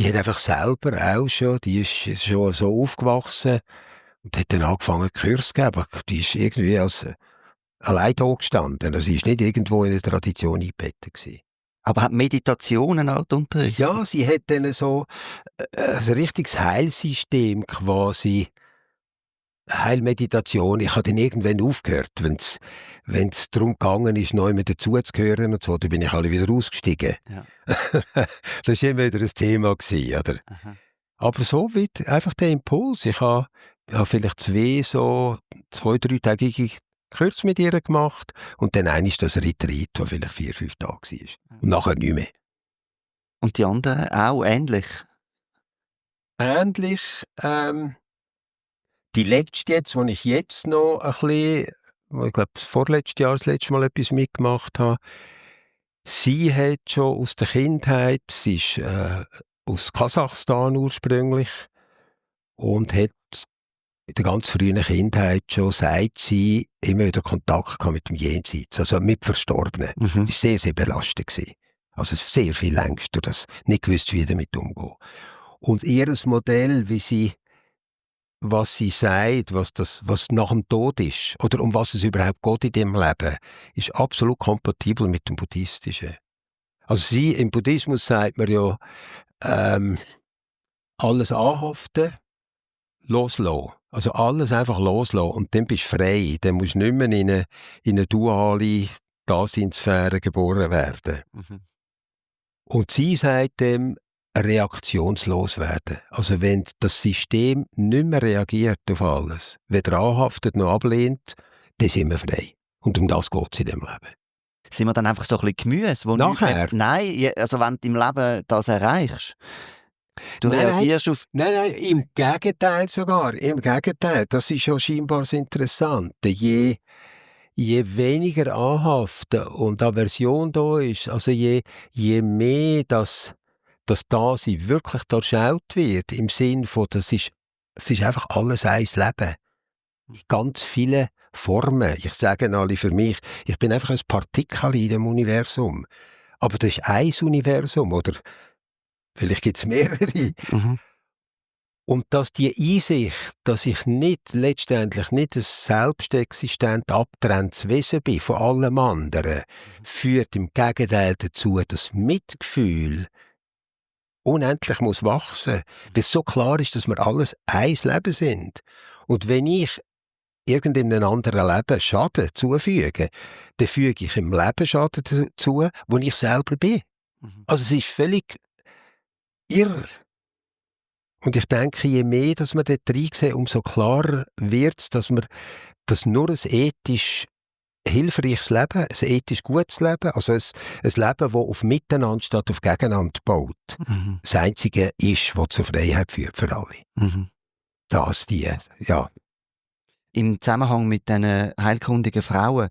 hat einfach selber auch schon, die ist schon so aufgewachsen und hat dann angefangen, Kurs zu geben. Die ist irgendwie als allein da gestanden. Also sie war nicht irgendwo in der Tradition eingebettet gewesen. Aber hat Meditation eine Art Unterricht? Ja, sie hat dann so ein richtiges Heilsystem quasi. Heilmeditation. Ich habe dann irgendwann aufgehört, wenn es darum gegangen ist, neu mit dazuzugehören und so, dann bin ich alle wieder ausgestiegen. Ja. Das war immer wieder ein Thema gewesen, oder? Aha. Aber so wird einfach der Impuls. Ich habe vielleicht 2-3-tägige Kurse mit ihr gemacht und dann ist das Retreat, das vielleicht 4-5 Tage war. Und nachher nicht mehr. Und die anderen auch ähnlich? Ähnlich, die letzte jetzt, wo ich jetzt noch ein bisschen, ich glaube, vorletztes Jahr das letzte Mal etwas mitgemacht habe, sie hat schon aus der Kindheit, sie ist aus Kasachstan ursprünglich und hat in der ganz frühen Kindheit schon, sagt sie, immer wieder Kontakt gehabt mit dem Jenseits, also mit Verstorbenen. Das war sehr, sehr belastend gewesen. Also sehr viel Ängste, das nicht gewusst, wie damit umgehen. Und ihr Modell, was sie sagt, was nach dem Tod ist, oder um was es überhaupt geht in dem Leben, ist absolut kompatibel mit dem Buddhistischen. Also im Buddhismus sagt man ja, alles anhaften, loslassen. Also alles einfach loslassen und dann bist du frei. Dann musst du nicht mehr in eine duale Daseinssphäre geboren werden. Und sie sagt dem, reaktionslos werden. Also wenn das System nicht mehr reagiert auf alles, weder anhaftet noch ablehnt, dann sind wir frei. Und um das geht es in dem Leben. Sind wir dann einfach so ein bisschen Gemüse? Wo nachher? Nein, also wenn du im Leben das erreichst. Du reagierst auf... Nein, im Gegenteil sogar. Im Gegenteil. Das ist ja scheinbar das Interessante. Je weniger Anhaften und Aversion da ist, also je mehr das Dasein wirklich durchschaut wird, im Sinn von, es ist einfach alles ein Leben. In ganz vielen Formen. Ich sage alle für mich, ich bin einfach ein Partikel in dem Universum. Aber das ist ein Universum, oder vielleicht gibt es mehrere. Und dass die Einsicht, dass ich letztendlich nicht ein selbstexistent abgetrenntes Wesen bin von allem anderen, führt im Gegenteil dazu, dass Mitgefühl unendlich muss wachsen, bis so klar ist, dass wir alles ein Leben sind. Und wenn ich irgendeinem anderen Leben Schaden zufüge, dann füge ich im Leben Schaden dazu, wo ich selber bin. Also es ist völlig irr. Und ich denke, je mehr, dass man dort reinsehen, umso klarer wird es, dass nur ein ethisch hilfreiches Leben, ein ethisch gutes Leben, also ein Leben, das auf Miteinander statt auf Gegeneinander baut, das Einzige ist, was zur Freiheit führt für alle. Ja. Im Zusammenhang mit diesen heilkundigen Frauen,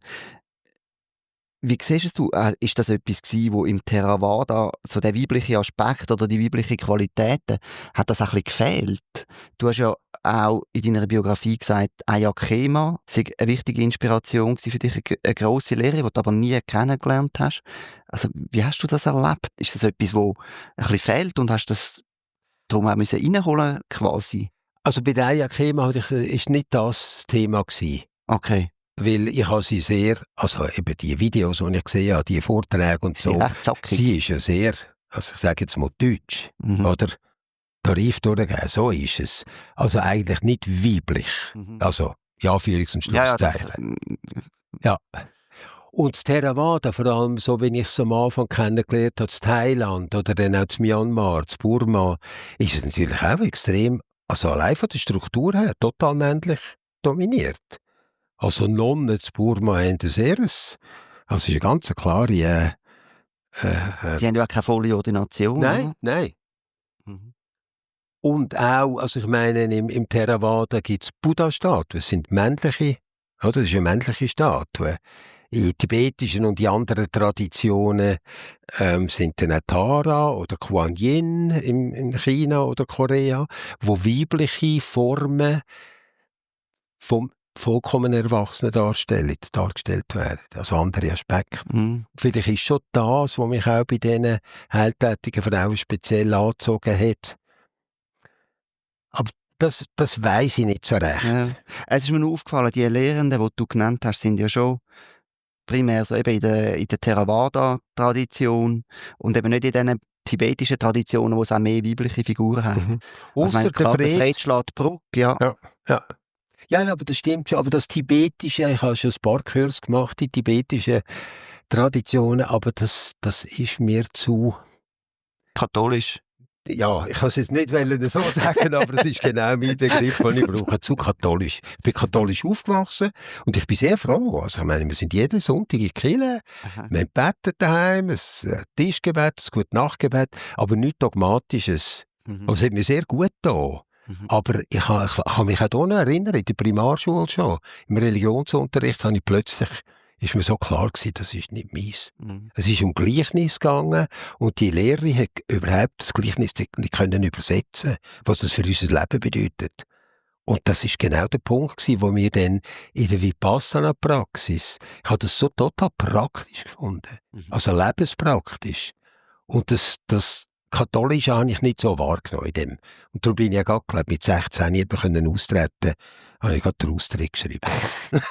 wie siehst du, ist das etwas gewesen, wo im Theravada so der weibliche Aspekt oder die weibliche Qualitäten, hat das ein bisschen gefehlt? Du hast ja auch in deiner Biografie gesagt, Ayya Khema sei eine wichtige Inspiration für dich, eine grosse Lehre, die du aber nie kennengelernt hast. Also wie hast du das erlebt? Ist das etwas, das ein bisschen fehlt und hast das darum auch reinholen quasi? Also bei der Ayya Khema ist nicht das Thema gewesen. Okay. Weil ich habe sie sehr, also eben die Videos, die ich gesehen habe, die Vorträge und so, sie ist ja sehr, also ich sage jetzt mal Deutsch, oder Tarif durchgegeben, so ist es. Also eigentlich nicht weiblich. Also, ja, Anführungs- und Schlusszeichen. Ja. Und das Theravada, vor allem so, wenn ich es am Anfang kennengelernt habe, in Thailand oder dann auch in Myanmar, in Burma, ist es natürlich auch extrem, also allein von der Struktur her, total männlich dominiert. Also Nonnen in Burma haben ein sehr, also ist eine ganz klare, Die haben ja auch keine volle Ordination, nein, oder? nein. Mhm. Und auch, also ich meine, im Theravada gibt es Buddha-Statuen, das sind männliche, oder? Das ist eine männliche Statue. In tibetischen und in anderen Traditionen sind dann auch Tara oder Kuan Yin in China oder Korea, wo weibliche Formen vom vollkommen Erwachsenen dargestellt werden. Also andere Aspekte. Mhm. Vielleicht ist schon das, was mich auch bei diesen heiltätigen Frauen speziell angezogen hat. Aber das weiss ich nicht so recht. Ja. Es ist mir nur aufgefallen, die Lehrenden, die du genannt hast, sind ja schon primär so eben in der Theravada-Tradition und eben nicht in diesen tibetischen Traditionen, wo es auch mehr weibliche Figuren hat. Mhm. Also ich meine, Ausser der klar, der Fred. Fred schlägt Brücke, ja. Ja, ja. Ja, aber das stimmt schon. Aber das Tibetische, ich habe schon ein paar Kurs gemacht, die tibetischen Traditionen, aber das ist mir zu... Katholisch. Ja, ich kann es jetzt nicht so sagen, aber das ist genau mein Begriff, den ich brauche. Zu katholisch. Ich bin katholisch aufgewachsen und ich bin sehr froh. Also, ich meine, wir sind jeden Sonntag in die Kirche, Aha. wir beten daheim, ein Tischgebet, ein Gute-Nacht-Gebet, aber nichts Dogmatisches. Mhm. Aber es hat mir sehr gut getan. Mhm. Aber ich kann mich auch noch erinnern, in der Primarschule schon, im Religionsunterricht habe ich plötzlich, ist mir so klar gewesen, das ist nicht meins. Mhm. Es ist um Gleichnis gegangen und die Lehrerin hat überhaupt das Gleichnis nicht können übersetzen, was das für unser Leben bedeutet. Und das ist genau der Punkt gewesen, wo wir dann in der Vipassana-Praxis, ich habe das so total praktisch gefunden, Mhm. also lebenspraktisch. Und das Katholische habe ich nicht so wahrgenommen in dem. Und darum bin ich ja gerade, glaube mit 16 eben können austreten, habe ich gerade den Austritt geschrieben.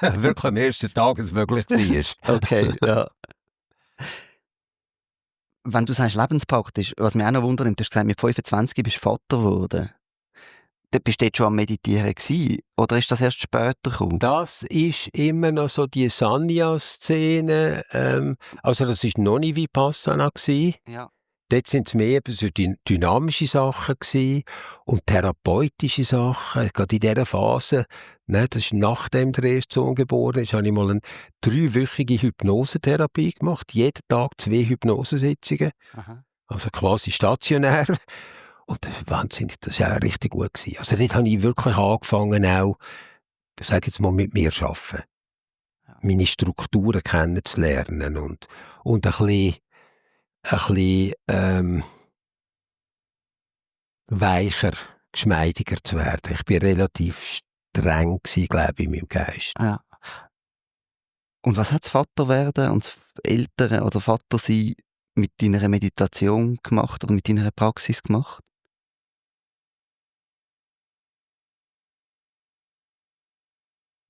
Wirklich am ersten Tag, als es möglich war. Okay, ja. Wenn du sagst lebenspraktisch, was mich auch noch wundert, du hast gesagt, mit 25 bist du Vater geworden. Bist du dort schon am Meditieren gewesen? Oder ist das erst später gekommen? Das ist immer noch so die Sanya-Szene. Also das ist noch nicht Vipassana gewesen. Ja. Dort sind es mehr so dynamische Sachen gewesen und therapeutische Sachen. Gerade in dieser Phase, ne, das ist nachdem der erste Sohn geboren ist, habe ich mal eine 3-wöchige Hypnosetherapie gemacht. Jeden Tag 2 Hypnosesitzungen. Aha. Also quasi stationär. Und wahnsinnig, das war auch richtig gut gewesen. Also dort habe ich wirklich angefangen, auch, ich sage jetzt mal, mit mir zu arbeiten. Ja. Meine Strukturen kennenzulernen und ein bisschen weicher, geschmeidiger zu werden. Ich war relativ streng gewesen, glaube ich, in meinem Geist. Ja. Und was hat das Vaterwerden und das Eltern oder Vatersein mit deiner Meditation gemacht oder mit deiner Praxis gemacht?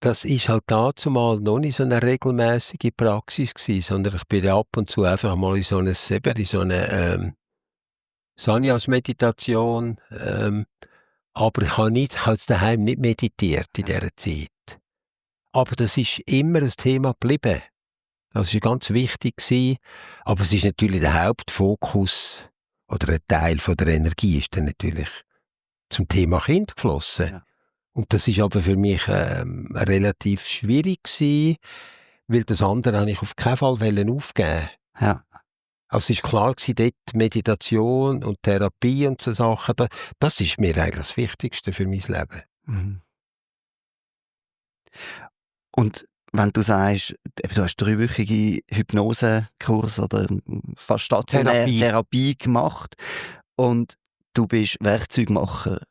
Das ist halt dazumal noch nicht so eine regelmäßige Praxis gewesen, sondern ich bin ab und zu einfach mal in so eine Sannyas-Meditation, aber ich habe jetzt daheim nicht meditiert in dieser Zeit. Aber das ist immer ein Thema geblieben. Das war ganz wichtig gewesen, aber es ist natürlich der Hauptfokus oder ein Teil von der Energie ist dann natürlich zum Thema Kind geflossen. Ja. Und das ist aber für mich relativ schwierig gewesen, weil das andere habe ich auf keinen Fall aufgeben. Ja. Also es war klar gewesen, dort Meditation und Therapie und so Sachen, das ist mir eigentlich das Wichtigste für mein Leben. Mhm. Und wenn du sagst, eben, du hast 3-wöchige Hypnosekurs oder fast stationär Therapie gemacht und du bist Werkzeugmacher.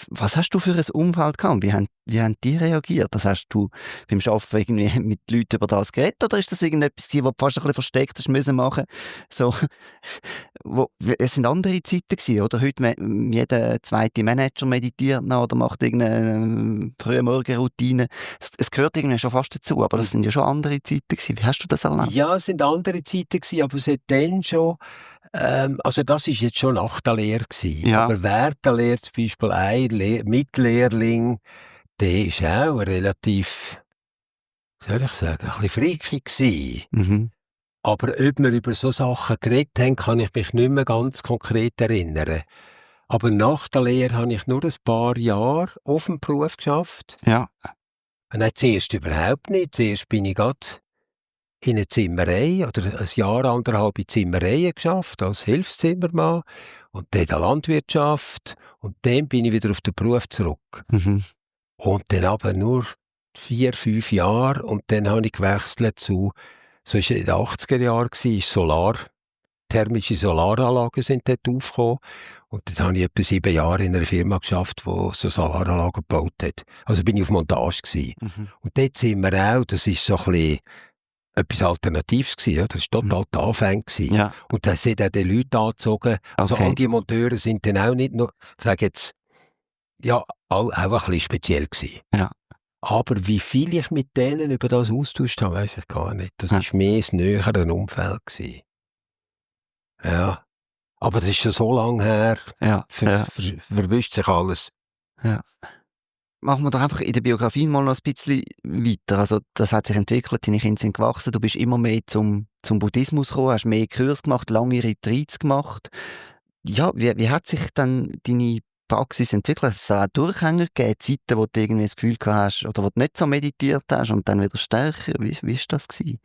Was hast du für ein Umfeld gehabt? Wie haben die reagiert? Das hast du beim Arbeiten irgendwie mit Leuten über das geredet oder ist das irgendetwas, was du fast ein bisschen versteckt hast müssen machen? So, es sind andere Zeiten gewesen, oder? Heute jeder zweite Manager meditiert noch oder macht irgendeine frühe Morgenroutine. Es gehört irgendwie schon fast dazu, aber das sind ja schon andere Zeiten gewesen. Wie hast du das erlebt? Ja, es sind andere Zeiten gewesen, aber es hat dann schon also das ist jetzt schon nach der Lehre gewesen. Ja. Aber während der Lehre zum Beispiel ein Mitlehrling, der ist auch relativ soll ich sagen, ein bisschen freakig gewesen. Mhm. Aber ob wir über so Sachen geredet haben, kann ich mich nicht mehr ganz konkret erinnern. Aber nach der Lehre habe ich nur ein paar Jahre auf dem Beruf geschafft. Ja. Nein, zuerst überhaupt nicht. Zuerst bin ich gerade in einer Zimmerei oder ein Jahr, anderthalb in Zimmereien geschafft, als Hilfszimmermann und dann in der Landwirtschaft. Und dann bin ich wieder auf den Beruf zurück. Mhm. Und dann aber nur 4, 5 Jahre und dann habe ich gewechselt zu, so war es in den 80er Jahren, thermische Solaranlagen sind dort aufgekommen. Und dann habe ich etwa 7 Jahre in einer Firma geschafft, die so Solaranlagen gebaut hat. Also bin ich auf Montage gewesen. Mhm. Und dort sind wir auch, das ist so ein bisschen etwas Alternatives gewesen, ja? Das war total der Anfang gewesen. Ja. Und das hat auch die Leute angezogen. Also Okay. all die Monteure sind dann auch nicht nur, ich sage jetzt, ja, auch ein bisschen speziell gewesen. Ja. Aber wie viel ich mit denen über das austauscht habe, weiss ich gar nicht. Das Ja. war mehr das nähere Umfeld gewesen. Ja. Aber das ist schon so lange her, Ja. Ja. verwischt sich alles. Ja. Machen wir doch einfach in der Biografie mal noch ein bisschen weiter. Also, das hat sich entwickelt, deine Kinder sind gewachsen, du bist immer mehr zum Buddhismus gekommen, hast mehr Kurs gemacht, lange Retreats gemacht. Ja, wie hat sich dann deine Praxis entwickelt? Hat es auch Durchhänger gegeben, Zeiten, wo du irgendwie das Gefühl gehabt hast, oder wo du nicht so meditiert hast und dann wieder stärker? Wie war das gewesen?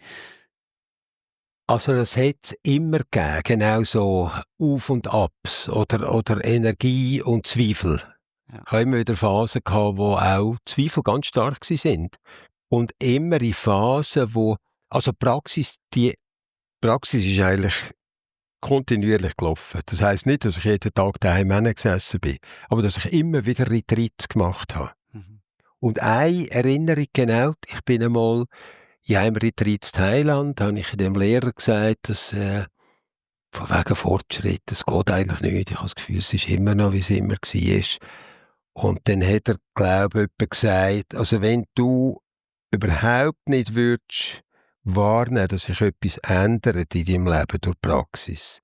Also das hat es immer gegeben, genau so Auf und Abs oder Energie und Zweifel. Ja. Ich habe immer wieder Phasen gehabt, wo auch Zweifel ganz stark sind. Und immer in Phasen, also die Praxis ist eigentlich kontinuierlich gelaufen. Das heisst nicht, dass ich jeden Tag daheim gesessen bin, aber dass ich immer wieder Retreats gemacht habe. Mhm. Und eine Erinnerung genau, ich bin einmal in einem Retreat in Thailand, habe ich dem Lehrer gesagt, dass von wegen Fortschritt, das geht eigentlich nicht. Ich habe das Gefühl, es ist immer noch, wie es immer war. Und dann hat er, glaube ich, gesagt, also wenn du überhaupt nicht würdest wahrnehmen, dass sich etwas ändert in deinem Leben durch Praxis,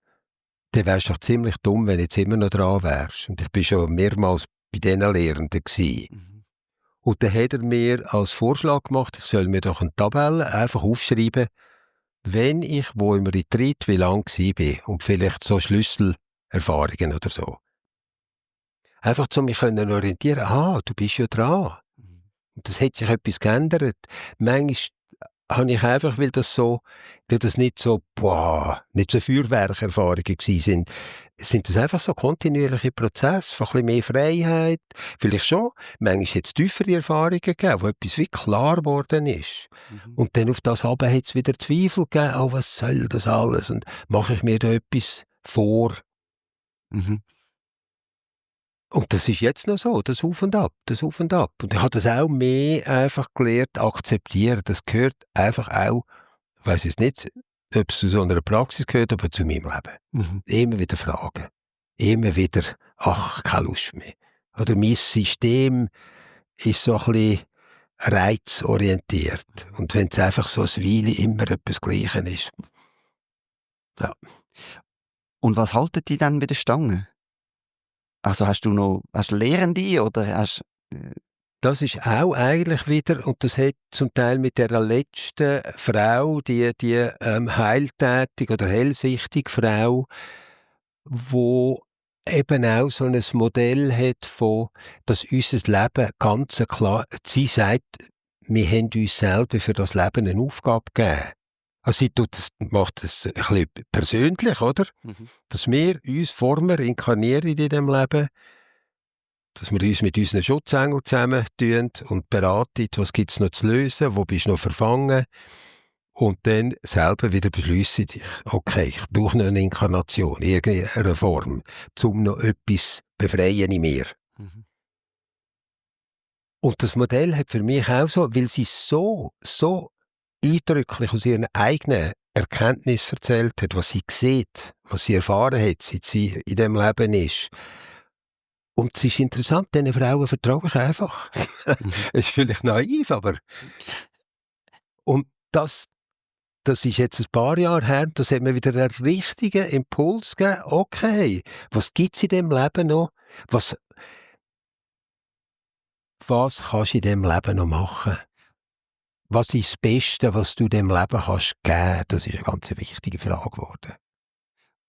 dann wärst du doch ziemlich dumm, wenn du jetzt immer noch dran wärst. Und ich war schon mehrmals bei diesen Lehrenden gewesen. Mhm. Und dann hat er mir als Vorschlag gemacht, ich soll mir doch eine Tabelle einfach aufschreiben, wenn ich wo im Retreat wie lang war und vielleicht so Schlüsselerfahrungen oder so. Einfach zu mich orientieren, du bist ja dran. Mhm. Und das hat sich etwas geändert. Manchmal habe ich einfach, weil das nicht so Feuerwerkerfahrungen gewesen sind das einfach so kontinuierliche Prozesse, von ein bisschen mehr Freiheit. Vielleicht schon, manchmal hat es tiefere Erfahrungen gegeben, wo etwas wie klar geworden ist. Mhm. Und dann auf das haben hat es wieder Zweifel gegeben, was soll das alles? Und mache ich mir da etwas vor? Mhm. Und das ist jetzt noch so, das Auf und Ab, das Auf und Ab. Und ich habe das auch mehr einfach gelernt, akzeptieren. Das gehört einfach auch, ich weiss jetzt nicht, ob es zu so einer Praxis gehört, aber zu meinem Leben. Mhm. Immer wieder fragen. Immer wieder, keine Lust mehr. Oder mein System ist so ein bisschen reizorientiert. Und wenn es einfach so eine Weile immer etwas Gleiches ist. Ja. Und was haltet die dann bei der Stange? Also hast du Lehrende oder hast Das ist auch eigentlich wieder, und das hat zum Teil mit der letzten Frau, die heiltätige oder hellsichtige Frau, wo eben auch so ein Modell hat von, dass unser Leben ganz klar, sie sagt, wir haben uns selber für das Leben eine Aufgabe gegeben. Also sie macht das ein bisschen persönlich, oder? Mhm. Dass wir uns formen, inkarnieren in diesem Leben, dass wir uns mit unseren Schutzengeln zusammentun und beraten, was gibt es noch zu lösen, wo bist du noch verfangen. Und dann selber wieder beschliessen, okay, ich brauche noch eine Inkarnation, irgendeine Form, um noch etwas befreien in mir. Mhm. Und das Modell hat für mich auch so, weil sie so eindrücklich aus ihren eigenen Erkenntnis erzählt hat, was sie sieht, was sie erfahren hat, seit sie in diesem Leben ist. Und es ist interessant, diesen Frauen vertraue ich einfach. Mhm. Es ist vielleicht naiv, aber... Und das ist jetzt ein paar Jahre her, das hat mir wieder einen richtigen Impuls gegeben. Okay, was gibt es in diesem Leben noch? Was kannst du in diesem Leben noch machen? was ist das Beste, was du dem Leben kannst geben? Das ist eine ganz wichtige Frage geworden.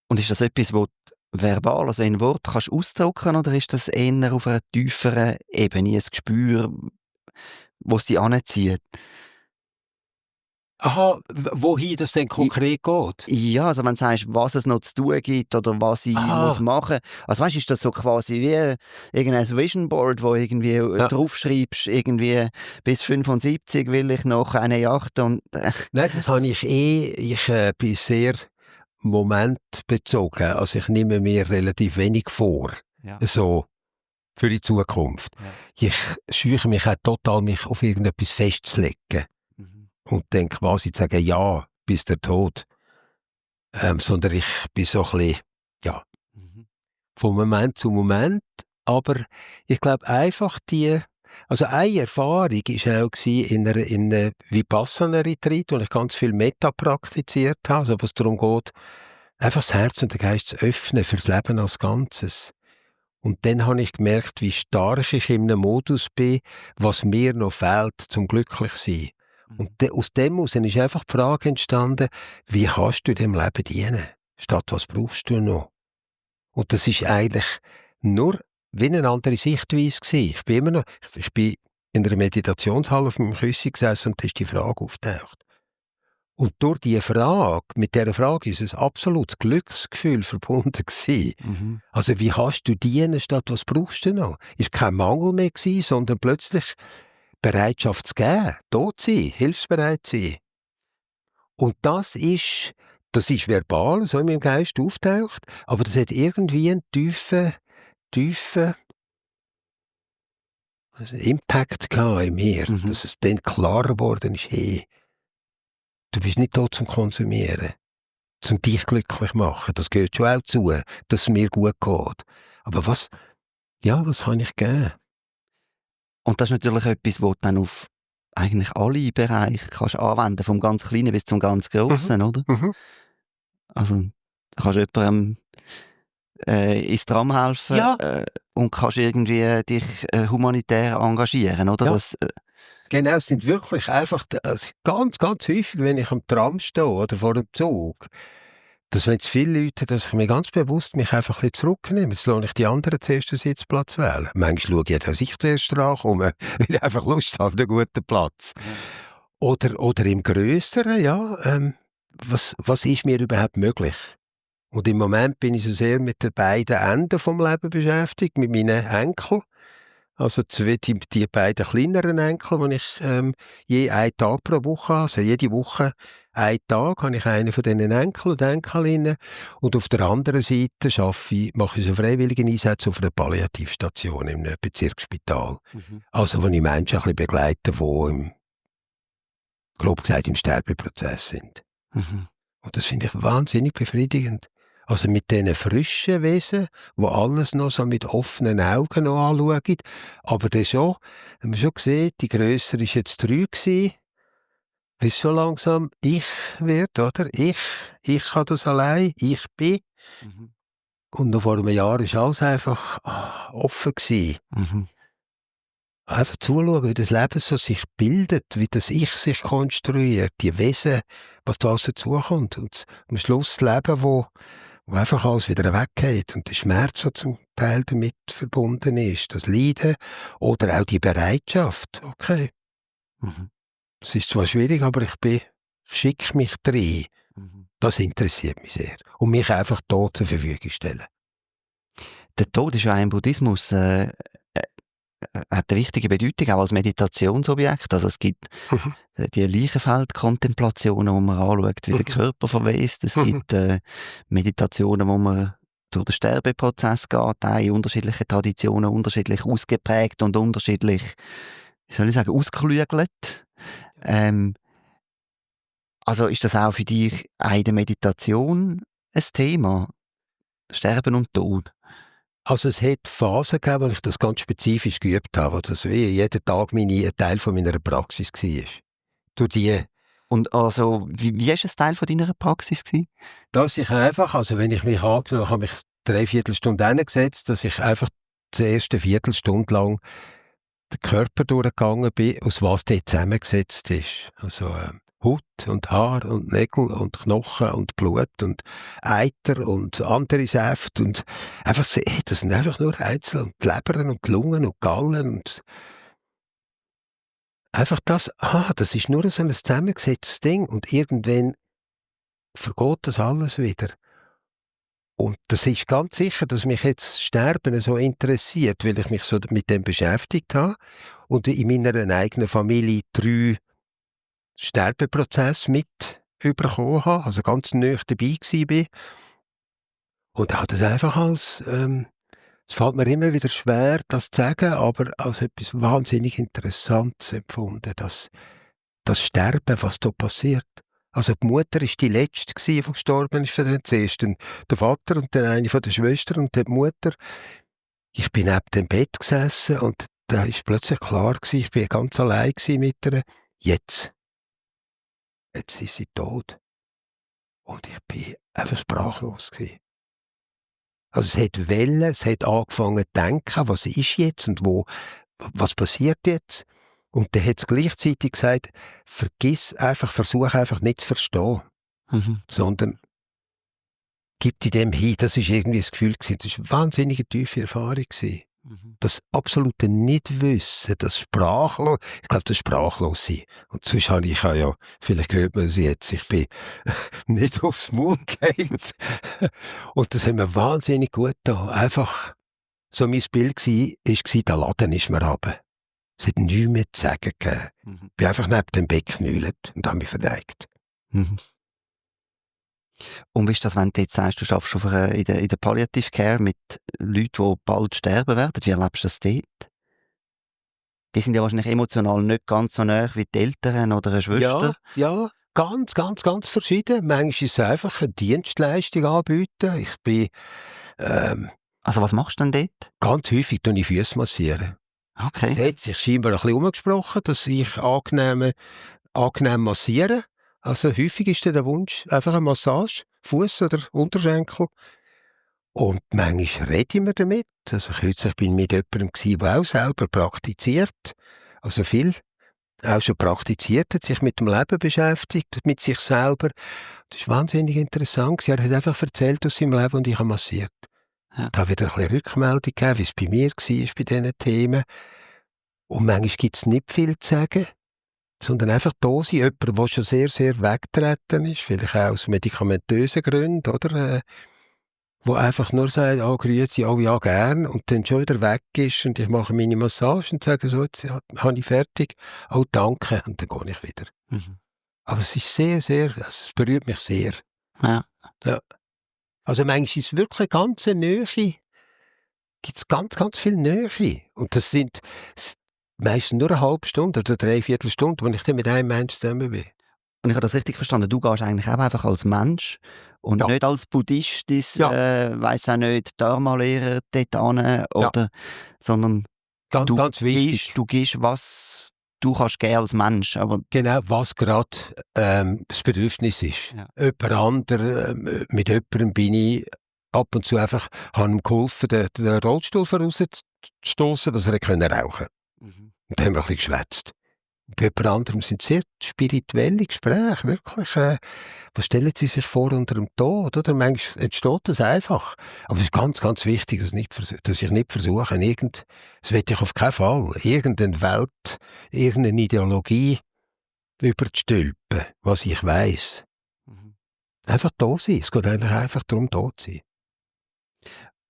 Und ist das etwas, wo du verbal, also in Wort, kannst ausdrücken, oder ist das eher auf einer tieferen Ebene, ein Gespür, wo es dich anzieht? Aha, wohin das denn konkret geht? Ja, also wenn du sagst, was es noch zu tun gibt oder was ich muss machen. Also weißt, ist das so quasi wie irgendein Vision Board, wo irgendwie draufschreibst, irgendwie bis 75 will ich noch eine Yacht und Nein, das habe ich ich bin sehr momentbezogen. Also ich nehme mir relativ wenig vor, so für die Zukunft. Ja. Ich scheue mich auch total, mich auf irgendetwas festzulegen. Und dann quasi zu sagen, ja, bis der Tod. Sondern ich bin so ein bisschen, von Moment zu Moment. Aber ich glaube einfach also eine Erfahrung war auch in einer Vipassana-Retreat, wo ich ganz viel Metta praktiziert habe, also was darum geht, einfach das Herz und den Geist zu öffnen fürs Leben als Ganzes. Und dann habe ich gemerkt, wie stark ich in einem Modus bin, was mir noch fehlt, zum Glücklichsein. Und aus dem heraus ist einfach die Frage entstanden, wie kannst du dem Leben dienen? Statt was brauchst du noch? Und das ist eigentlich nur wie eine andere Sichtweise gewesen. Ich bin in einer Meditationshalle auf meinem Küssi gesessen und da ist die Frage auftaucht. Und durch diese Frage, mit dieser Frage ist ein absolutes Glücksgefühl verbunden gewesen. Also wie kannst du dienen, statt was brauchst du noch? Es war kein Mangel mehr gewesen, sondern plötzlich Bereitschaft zu geben, da zu sein, hilfsbereit zu sein. Und das ist verbal, so in meinem Geist auftaucht, aber das hat irgendwie einen tiefen Impact gehabt in mir, dass es dann klarer geworden ist, hey, du bist nicht da zum Konsumieren, zum dich glücklich machen. Das gehört schon auch zu, dass es mir gut geht. Aber was kann ich geben? Und das ist natürlich etwas, was du dann auf eigentlich alle Bereiche kannst anwenden, vom ganz Kleinen bis zum ganz Grossen, oder? Also, du kannst jemandem ins Tram helfen und kannst irgendwie dich humanitär engagieren, oder? Ja. Das, genau, es sind wirklich einfach ganz, ganz häufig, wenn ich am Tram stehe oder vor dem Zug, dass wenn es viele Leute, dass ich mir ganz bewusst mich einfach ein bisschen zurücknehme. Jetzt lasse ich die anderen zuerst den Sitzplatz wählen. Manchmal schaue ich, dass ich zuerst rankomme, weil ich einfach Lust habe auf einen guten Platz. Oder im Grösseren, was ist mir überhaupt möglich? Und im Moment bin ich so sehr mit den beiden Enden vom Leben beschäftigt, mit meinen Enkeln. Also die beiden kleineren Enkel, die ich je einen Tag pro Woche habe. Also jede Woche einen Tag habe ich einen von diesen Enkeln und Enkelinnen. Und auf der anderen Seite mache ich so freiwilligen Einsatz auf einer Palliativstation in einem Bezirksspital. Also wo ich Menschen ein bisschen begleite, die grob gesagt im Sterbeprozess sind. Und das finde ich wahnsinnig befriedigend. Also mit diesen frischen Wesen, die alles noch so mit offenen Augen noch anschauen. Aber dann schon, haben wir schon gesehen, die Grössere war jetzt 3 gewesen, wie es so langsam ich wird, oder? Ich kann das allein, ich bin. Und noch vor einem Jahr war alles einfach offen gewesen. Einfach zuschauen, wie das Leben so sich bildet, wie das Ich sich konstruiert, die Wesen, was da alles dazukommt. Und am Schluss das Leben, wo einfach alles wieder weggeht und der Schmerz, der zum Teil damit verbunden ist, das Leiden oder auch die Bereitschaft. Okay. Es ist zwar schwierig, aber ich schicke mich rein. Das interessiert mich sehr. Und mich einfach da zur Verfügung stellen. Der Tod ist ja im Buddhismus hat eine wichtige Bedeutung, auch als Meditationsobjekt. Also es gibt die Leichenfeldkontemplationen, wo man anschaut, wie der Körper verwest. Es gibt Meditationen, wo man durch den Sterbeprozess geht, auch in unterschiedlichen Traditionen, unterschiedlich ausgeprägt und unterschiedlich, wie soll ich sagen, ausgeklügelt. Also ist das auch für dich in der Meditation ein Thema? Sterben und Tod? Also es hat Phasen gegeben, wo ich das ganz spezifisch geübt habe, wo das wie jeden Tag ein Teil von meiner Praxis war. Durch die Und also, wie war ein Teil von deiner Praxis gewesen? Dass ich einfach, also wenn ich mich angenommen habe, mich 3/4 Stunde hingesetzt, dass ich einfach die erste Viertelstunde lang den Körper durchgegangen bin, aus was der zusammengesetzt ist. Also Haut und Haar und Nägel und Knochen und Blut und Eiter und andere Säfte und einfach das sind einfach nur Einzel und die Leber und die Lungen und die Gallen und einfach das ist nur so ein zusammengesetztes Ding und irgendwann vergeht das alles wieder. Und das ist ganz sicher, dass mich jetzt das Sterben so interessiert, weil ich mich so mit dem beschäftigt habe und in meiner eigenen Familie 3 Sterbeprozesse mit bekommen habe, also ganz nahe dabei war. Und habe das einfach es fällt mir immer wieder schwer, das zu sagen, aber als etwas wahnsinnig Interessantes empfunden, das Sterben, was da passiert. Also die Mutter war die Letzte, die gestorben ist. Zuerst der Vater und dann eine von der Schwestern und dann die Mutter. Ich bin neben dem Bett gesessen und da war plötzlich klar, ich war ganz allein mit ihr. Jetzt ist sie tot. Und ich war einfach sprachlos. Also es hat angefangen zu denken, was ist jetzt und was passiert jetzt? Und dann hat es gleichzeitig gesagt, versuch einfach nicht zu verstehen, sondern gib dir dem hin. Das war irgendwie das Gefühl gewesen. Das war eine wahnsinnige tiefe Erfahrung gewesen. Das absolute Nichtwissen, das Sprachlos, ich glaube, das Sprachlos-Sein. Und sonst habe ich vielleicht hört man es jetzt, ich bin nicht aufs Maul gefallen. Und das hat mir wahnsinnig gut getan. Einfach, so mein Bild war, der Laden ist mir runter. Es hat nichts mehr zu sagen gegeben. Ich bin einfach neben dem Bett geknüllt und habe mich verteidigt. Und wie ist das, wenn du jetzt sagst, du arbeitest in der Palliative Care mit Leuten, die bald sterben werden? Wie erlebst du das dort? Die sind ja wahrscheinlich emotional nicht ganz so nahe wie die Eltern oder eine Schwester. Ja, ganz, ganz, ganz verschieden. Manchmal ist es einfach eine Dienstleistung anbieten. Ich bin Also was machst du denn dort? ganz häufig Füße massieren. Okay. Es hat sich scheinbar ein bisschen umgesprochen, dass ich angenehm massiere. Also häufig ist dann der Wunsch einfach eine Massage, Fuß oder Unterschenkel. Und manchmal rede ich mir damit. Also kürzlich bin ich mit jemandem, der auch selber praktiziert. Also viel auch schon praktiziert hat, sich mit dem Leben beschäftigt, mit sich selber. Das war wahnsinnig interessant. Er hat einfach erzählt aus seinem Leben und ich habe massiert. Ja. Da habe wieder ein bisschen Rückmeldung gegeben, wie es bei mir war bei diesen Themen. Und manchmal gibt es nicht viel zu sagen, sondern einfach da sein. Jemand, der schon sehr, sehr weggetreten ist, vielleicht auch aus medikamentösen Gründen, oder? Wo einfach nur sagt, grüezi, ja, gern, und dann schon wieder weg ist und ich mache meine Massage und sage so, jetzt habe ich fertig. Danke, und dann gehe ich wieder. Aber es ist sehr, sehr, es berührt mich sehr. Ja. Also manchmal ist es wirklich ganz Nähe, gibt es ganz, ganz viel Nähe. Und das sind meistens nur eine halbe Stunde oder 3/4 Stunde, wo ich dann mit einem Menschen zusammen bin. Und ich habe das richtig verstanden, du gehst eigentlich auch einfach als Mensch und nicht als Buddhist, weiss auch nicht, Dharma-Lehrer dort hin, oder, sondern Ganz wichtig. Du gibst, was du kannst geben als Mensch. Aber genau, was gerade das Bedürfnis ist. Ja. Jemand anderem, mit jemandem bin ich ab und zu einfach, habe ihm geholfen, den Rollstuhl vorauszustossen, dass er rauchen konnte. Und dann haben wir ein bisschen geschwätzt. Bei jemand anderem sind sehr spirituelle Gespräche, wirklich. Was stellen Sie sich vor unter dem Tod? Oder? Manchmal entsteht das einfach. Aber es ist ganz, ganz wichtig, dass ich nicht versuche, das will ich auf keinen Fall, irgendeine Welt, irgendeine Ideologie überzustülpen, was ich weiss. Einfach da sein. Es geht eigentlich einfach darum, da zu sein.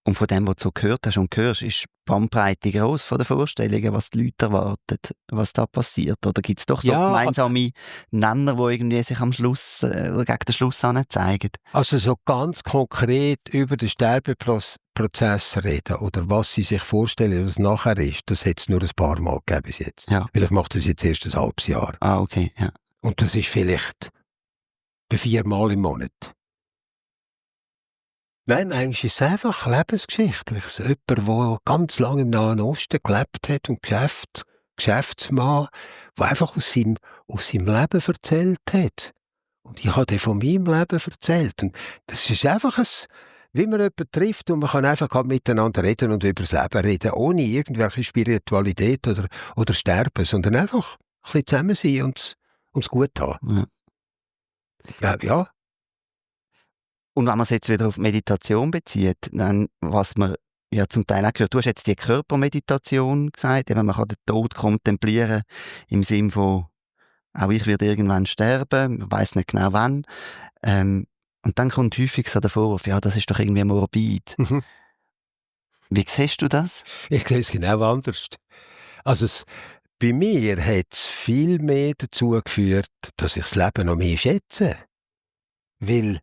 Und von dem, was du so gehört hast und hörst, ist die Bandbreite gross von den Vorstellungen, was die Leute erwarten, was da passiert? Oder gibt es doch so gemeinsame Nenner, die irgendwie sich am Schluss oder gegen den Schluss zeigen? Also so ganz konkret über den Sterbeprozess reden oder was sie sich vorstellen, was nachher ist, das hat es nur ein paar Mal gegeben bis jetzt. Ja. Vielleicht macht das jetzt erst ein halbes Jahr. Okay, ja. Und das ist vielleicht bei 4 Mal im Monat. Nein, eigentlich ist es einfach lebensgeschichtlich. Jemand, der ganz lange im Nahen Osten gelebt hat und Geschäftsmann, der einfach aus seinem Leben erzählt hat. Und ich habe von meinem Leben erzählt. Und das ist einfach wie man jemanden trifft und man kann einfach miteinander reden und über das Leben reden, ohne irgendwelche Spiritualität oder Sterben, sondern einfach ein bisschen zusammen sein und es gut haben. Ja. Und wenn man es jetzt wieder auf Meditation bezieht, dann, was man ja zum Teil auch gehört, du hast jetzt die Körpermeditation gesagt, eben man kann den Tod kontemplieren, im Sinne von, auch ich werde irgendwann sterben, man weiss nicht genau wann. Und dann kommt häufig so der Vorwurf, ja, das ist doch irgendwie morbid. Mhm. Wie siehst du das? Ich sehe es genau anders. Also bei mir hat es viel mehr dazu geführt, dass ich das Leben noch mehr schätze. Weil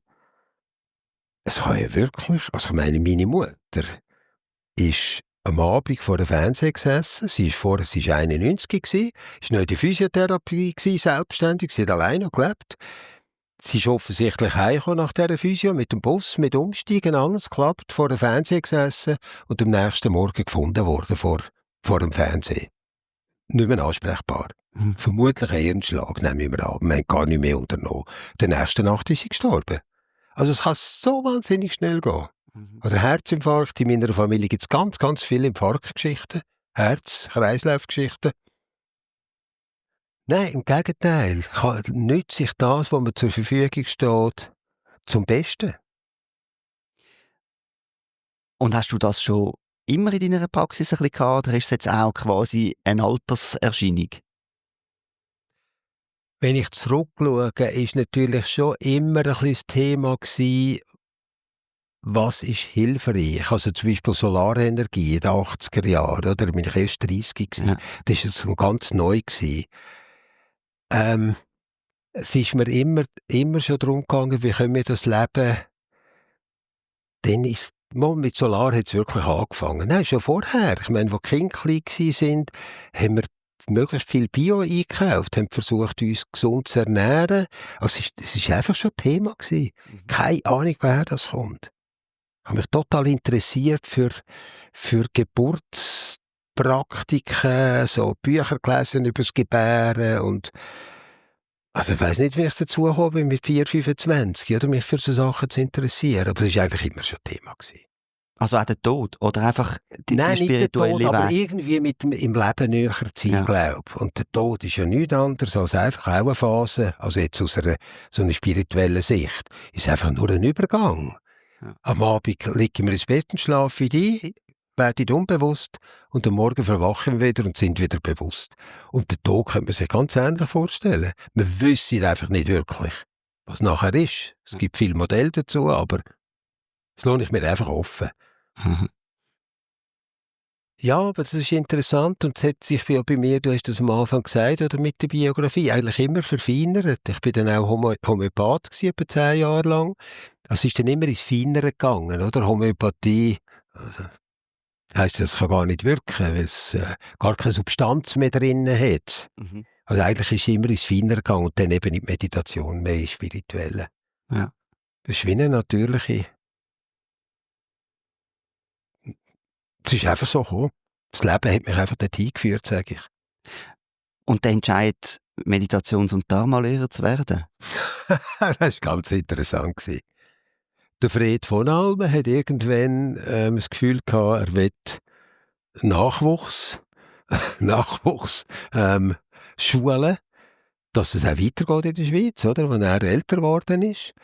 es kann ja wirklich, also ich meine, meine Mutter ist am Abend vor dem Fernseher gesessen, sie war 91 gewesen, ist noch in der Physiotherapie gewesen, selbstständig, sie hat alleine gelebt. Sie ist offensichtlich heimgekommen nach dieser Physio, mit dem Bus, mit Umsteigen, alles geklappt, vor dem Fernseher gesessen und am nächsten Morgen gefunden worden vor dem Fernseher. Nicht mehr ansprechbar. Vermutlich ein Hirnschlag, nehmen wir an. Wir haben gar nicht mehr unternommen. Der nächsten Nacht ist sie gestorben. Also es kann so wahnsinnig schnell gehen. Oder Herzinfarkt. In meiner Familie gibt es ganz, ganz viele Infarktgeschichten. Herz-Kreislaufgeschichten. Nein, im Gegenteil. Nützt sich das, was mir zur Verfügung steht, zum Besten. Und hast du das schon immer in deiner Praxis ein bisschen gehabt, oder ist es jetzt auch quasi eine Alterserscheinung? Wenn ich zurückschaue, ist natürlich schon immer ein bisschen das Thema gewesen, was ist hilfreich? Also zum Beispiel Solarenergie in den 80er Jahren, oder? Da bin ich erst 30 gewesen. Ja. Das war so ganz neu gewesen. Es ist mir immer schon darum gegangen, wie können wir das Leben, dann ist mit Solar hat es wirklich angefangen. Nein, schon vorher. Ich meine, als die Kinder klein waren, haben wir möglichst viel Bio eingekauft, haben versucht, uns gesund zu ernähren. Also es war einfach schon Thema gewesen. Keine Ahnung, woher das kommt. Ich habe mich total interessiert für Geburtspraktiken, so Bücher gelesen über das Gebären und also ich weiss nicht, wie ich dazu gekommen bin, mit 4, 25, oder mich für so Sachen zu interessieren. Aber es war eigentlich immer schon Thema gewesen. Also auch der Tod? Oder einfach die Nein, nicht der spirituelle Tod, aber Weg? irgendwie mit im Leben näher zu sein, glaube ich. Und der Tod ist ja nichts anderes als einfach auch eine Phase, also jetzt aus so einer spirituellen Sicht, ist einfach nur ein Übergang. Ja. Am Abend liegen wir ins Bett und schlafen ein, werden unbewusst und am Morgen verwachen wir wieder und sind wieder bewusst. Und den Tod könnte man sich ganz ähnlich vorstellen. Wir wissen einfach nicht wirklich, was nachher ist. Es gibt viele Modelle dazu, aber das lasse ich mir einfach offen. Mhm. Ja, aber das ist interessant und es hat sich wie bei mir, du hast das am Anfang gesagt, oder mit der Biografie, eigentlich immer verfeinert. Ich bin dann auch Homöopath gewesen, etwa 10 Jahre lang. Es ist dann immer ins Feinere gegangen, oder? Homöopathie, also, heisst, das kann gar nicht wirken, weil es gar keine Substanz mehr drin hat. Mhm. Also eigentlich ist es immer ins Feinere gegangen und dann eben in die Meditation, mehr ins Spirituelle. Ja. Das ist wie eine natürliche... Es ist einfach so gekommen. Das Leben hat mich einfach dorthin geführt, sage ich. Und der Entscheid, Meditations- und Dharma-Lehrer zu werden? Das war ganz interessant. Der Fred von Alben hat irgendwann das Gefühl gehabt, er will Nachwuchs schulen, dass es auch weitergeht in der Schweiz, oder? Wenn er älter geworden ist.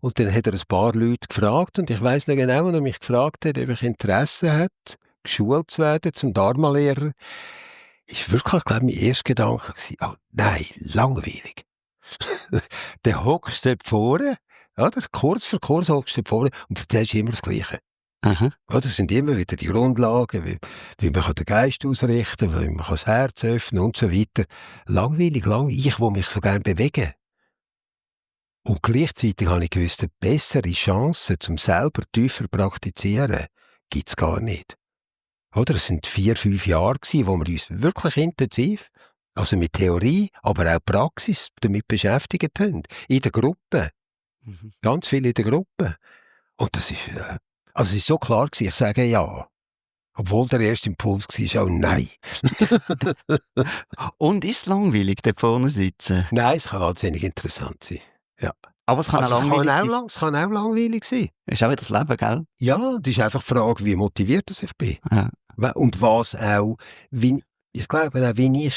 Und dann hat er ein paar Leute gefragt, und ich weiss noch genau, wenn er mich gefragt hat, ob ich Interesse hat, geschult zu werden zum Dharma-Lehrer, ist wirklich, glaube ich, mein erster Gedanke gewesen, oh nein, langweilig. Dann hockst du dort vorne, oder? Kurs für Kurs hockst du dort vorne und erzählst immer das Gleiche. Aha. Das sind immer wieder die Grundlagen, wie man den Geist ausrichten kann, wie man das Herz öffnen und so weiter. Langweilig, ich, wo mich so gerne bewege. Und gleichzeitig habe ich gewusst, eine bessere Chance, zum selber tiefer praktizieren, gibt es gar nicht. Oder? Es sind 4, 5 Jahre gewesen, wo wir uns wirklich intensiv, also mit Theorie, aber auch Praxis damit beschäftigt haben. In der Gruppe. Mhm. Ganz viel in der Gruppe. Und das ist, also es ist so klar gewesen, ich sage ja. Obwohl der erste Impuls war auch nein. Und ist es langweilig, dort vorne sitzen? Nein, es kann wahnsinnig interessant sein. Ja. Aber es kann Also auch langweilig sein. es kann auch langweilig sein. Ist auch wieder das Leben, gell? Ja, das ist einfach die Frage, wie motiviert ich bin. Ja. Und was auch, ich glaube auch, wie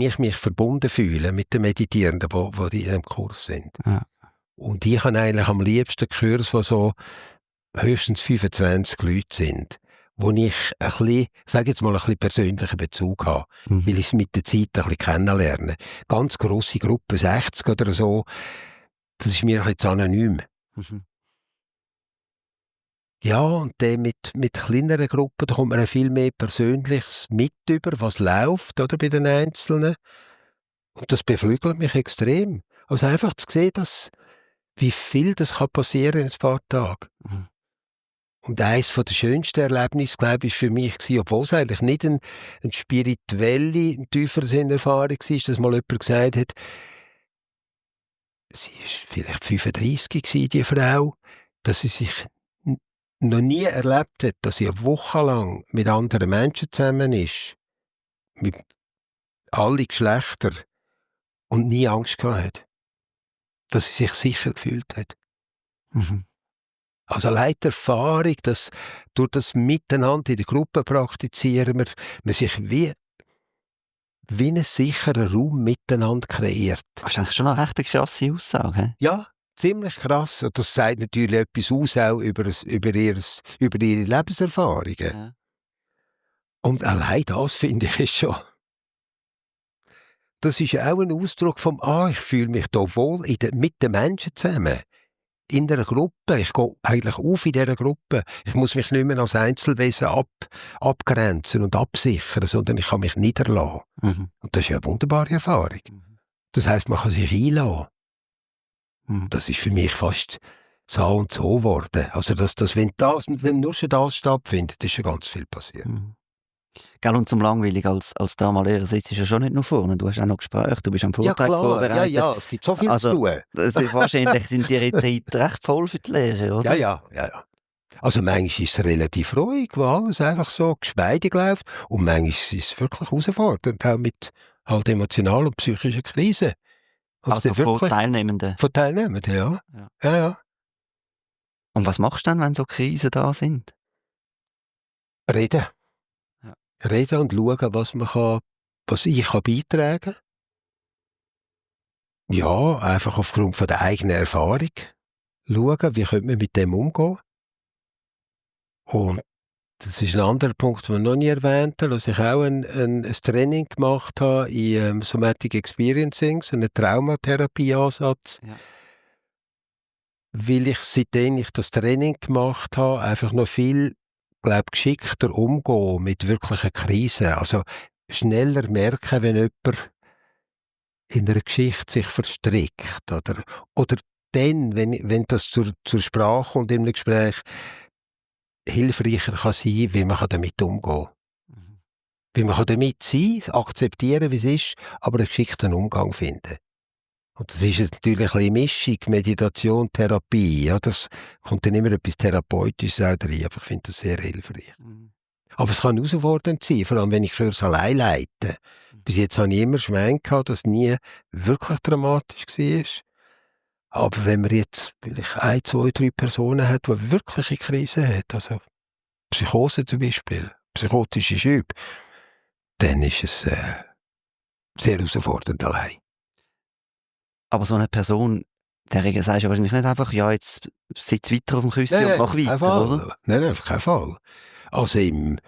ich mich verbunden fühle mit den Meditierenden, die in einem Kurs sind. Ja. Und ich habe eigentlich am liebsten Kurs, wo so höchstens 25 Leute sind, wo ich ein bisschen, sage jetzt mal, ein bisschen persönlichen Bezug habe, weil ich es mit der Zeit ein bisschen kennenlerne. Ganz grosse Gruppe, 60 oder so, das ist mir ein bisschen zu anonym. Mhm. Ja, und dann mit kleineren Gruppen, da kommt man viel mehr Persönliches mit über, was läuft, oder, bei den Einzelnen. Und das beflügelt mich extrem. Also einfach zu sehen, wie viel das kann passieren in ein paar Tagen. Mhm. Und eines der schönsten Erlebnisse, glaube ich, für mich war, obwohl es eigentlich nicht eine spirituelle, im tieferen Sinne Erfahrung war, dass mal jemand gesagt hat, sie war vielleicht 35 gewesen, die Frau, dass sie sich noch nie erlebt hat, dass sie eine Woche lang mit anderen Menschen zusammen ist, mit allen Geschlechtern, und nie Angst gehabt hat. Dass sie sich sicher gefühlt hat. Mhm. Also allein die Erfahrung, dass durch das Miteinander in der Gruppe praktizieren, man sich wie einen sicheren Raum miteinander kreiert. Das ist eigentlich schon eine recht krasse Aussage. He? Ja, ziemlich krass. Und das sagt natürlich etwas aus auch über ihre Lebenserfahrungen. Ja. Und allein das finde ich schon. Das ist auch ein Ausdruck vom, ich fühle mich da wohl mit den Menschen zusammen. In einer Gruppe. Ich gehe eigentlich auf in dieser Gruppe. Ich muss mich nicht mehr als Einzelwesen abgrenzen und absichern, sondern ich kann mich niederlassen. Mhm. Und das ist ja eine wunderbare Erfahrung. Das heisst, man kann sich einlassen. Mhm. Das ist für mich fast so und so geworden. Also, wenn nur schon das stattfindet, ist schon ganz viel passiert. Mhm. Gell, und zum langweilig als Damenlehrer sitzt du ja schon nicht nur vorne. Du hast auch noch Gespräche, du bist am Vortrag vorbereitet. Ja, es gibt so viel zu tun. Wahrscheinlich sind die Retreats recht voll für die Lehrer, oder? Ja. Also manchmal ist es relativ ruhig, wo alles einfach so geschmeidig läuft. Und manchmal ist es wirklich herausfordernd, auch mit halt emotionalen und psychischen Krisen. Also von Teilnehmenden? Von Teilnehmenden, ja. Ja. Und was machst du dann, wenn so Krisen da sind? Reden. Ja. Reden und schauen, was ich beitragen kann. Ja, einfach aufgrund von der eigenen Erfahrung. Schauen, wie könnte man mit dem umgehen. Und das ist ein anderer Punkt, den ich noch nie erwähnt habe, dass ich auch ein Training gemacht habe in Somatic Experiencing, so einen Traumatherapieansatz. Ja. Weil ich, seitdem ich das Training gemacht habe, einfach noch viel, geschickter umgehe mit wirklichen Krisen. Also schneller merken, wenn jemand in einer Geschichte sich verstrickt. Oder dann, wenn das zur Sprache kommt in einem Gespräch, hilfreicher kann sein, wie man damit umgehen kann. Wie man damit sein, akzeptieren, wie es ist, aber einen geschickten Umgang finden. Und das ist natürlich eine Mischung, Meditation, Therapie. Ja, das kommt dann immer etwas Therapeutisches auch rein, aber ich finde das sehr hilfreich. Aber es kann herausfordernd sein, vor allem wenn ich Kurs allein leite. Bis jetzt habe ich immer Schwein gehabt, dass nie wirklich dramatisch war. Aber wenn man jetzt vielleicht 1, 2, 3 Personen hat, die wirkliche Krise hat, also Psychose zum Beispiel, psychotische Schübe, dann ist es sehr herausfordernd allein. Aber so eine Person, der sagst du wahrscheinlich nicht einfach, ja, jetzt sitz weiter auf dem Küsschen und mach weiter, oder? Nein, auf keinen Fall. Also wie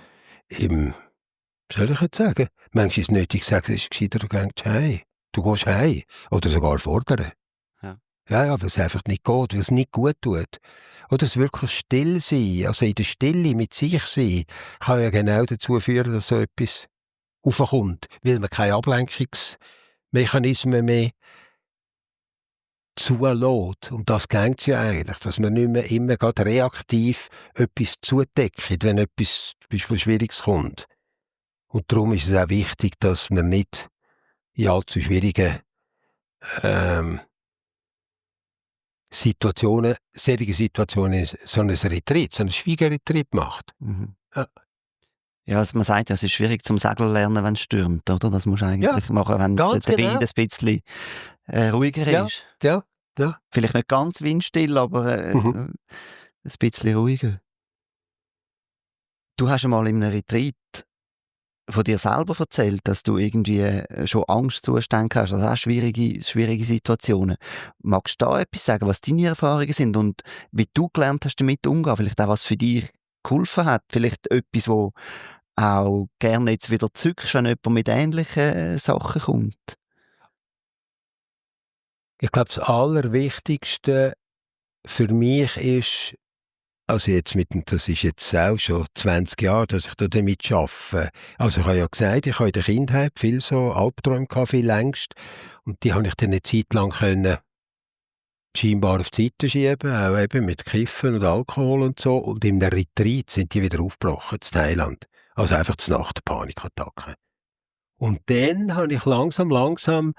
soll ich jetzt sagen? Manchmal ist es nötig zu sagen, es ist gescheiter, du gehst heim. Oder sogar fordern. Ja, weil es einfach nicht geht, weil es nicht gut tut. Oder es wirklich still sein, also in der Stille mit sich sein, kann ja genau dazu führen, dass so etwas aufkommt, weil man keine Ablenkungsmechanismen mehr zulässt. Und das geht ja eigentlich, dass man nicht mehr immer gerade reaktiv etwas zudeckt, wenn etwas zum Beispiel Schwieriges kommt. Und darum ist es auch wichtig, dass man nicht in allzu schwierigen solche Situationen, so ein Retreat, so ein Schweigeretreat macht. Ja, also man sagt ja, es ist schwierig zum Segeln lernen, wenn es stürmt, oder? Das musst du eigentlich machen, wenn der Wind ein bisschen ruhiger ist. Ja, Ja. Vielleicht nicht ganz windstill, aber ein bisschen ruhiger. Du hast einmal in einem Retreat von dir selber erzählt, dass du irgendwie schon Angstzustände hast, also auch schwierige Situationen. Magst du da etwas sagen, was deine Erfahrungen sind und wie du gelernt hast, damit umzugehen? Vielleicht auch, was für dich geholfen hat? Vielleicht etwas, wo auch gerne jetzt wieder zückst, wenn jemand mit ähnlichen Sachen kommt? Ich glaube, das Allerwichtigste für mich ist, also jetzt das ist jetzt auch schon 20 Jahre, dass ich da damit arbeite. Also ich habe ja gesagt, ich habe in der Kindheit viel so Albträume gehabt, viel Ängste. Und die habe ich dann eine Zeit lang können scheinbar auf die Seite schieben, auch eben mit Kiffen und Alkohol und so. Und in einem Retreat sind die wieder aufgebrochen, in Thailand. Also einfach zur Nacht Panikattacken. Und dann habe ich langsam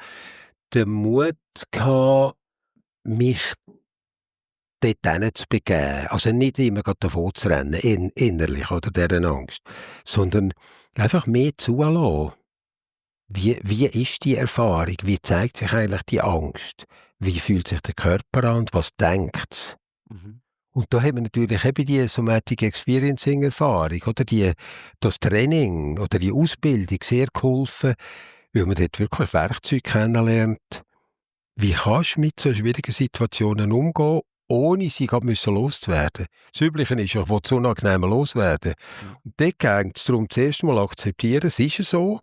den Mut gehabt, mich dort hinzubegeben. Also nicht immer grad davon zu rennen, innerlich oder dieser Angst, sondern einfach mehr zulassen. Wie ist die Erfahrung? Wie zeigt sich eigentlich die Angst? Wie fühlt sich der Körper an und was denkt es? Mhm. Und da haben wir natürlich eben die Somatic Experiencing Erfahrung oder das Training oder die Ausbildung sehr geholfen, weil man dort wirklich Werkzeuge kennenlernt. Wie kannst du mit so schwierigen Situationen umgehen, ohne sie gerade loszuwerden? Das Übliche ist, ich will so unangenehm loswerden. Ja. Und dort geht es darum, zuerst mal akzeptieren, es ist so.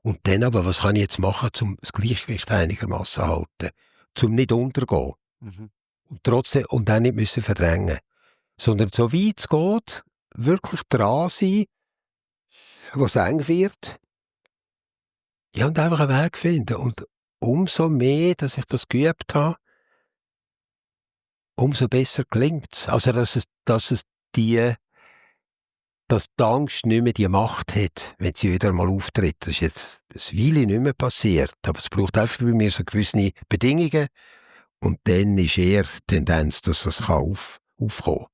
Und dann aber, was kann ich jetzt machen, um das Gleichgewicht einigermaßen zu halten? Um nicht untergehen. Mhm. Und trotzdem, und auch nicht müssen verdrängen. Sondern so weit es geht, wirklich dran sein, was eng wird. Ja, und einfach einen Weg finden. Und umso mehr, dass ich das geübt habe, umso besser gelingt es. Also, dass die Angst nicht mehr die Macht hat, wenn sie wieder mal auftritt. Das ist jetzt ein Weile nicht mehr passiert. Aber es braucht einfach bei mir so gewisse Bedingungen. Und dann ist eher die Tendenz, dass das aufkommen kann.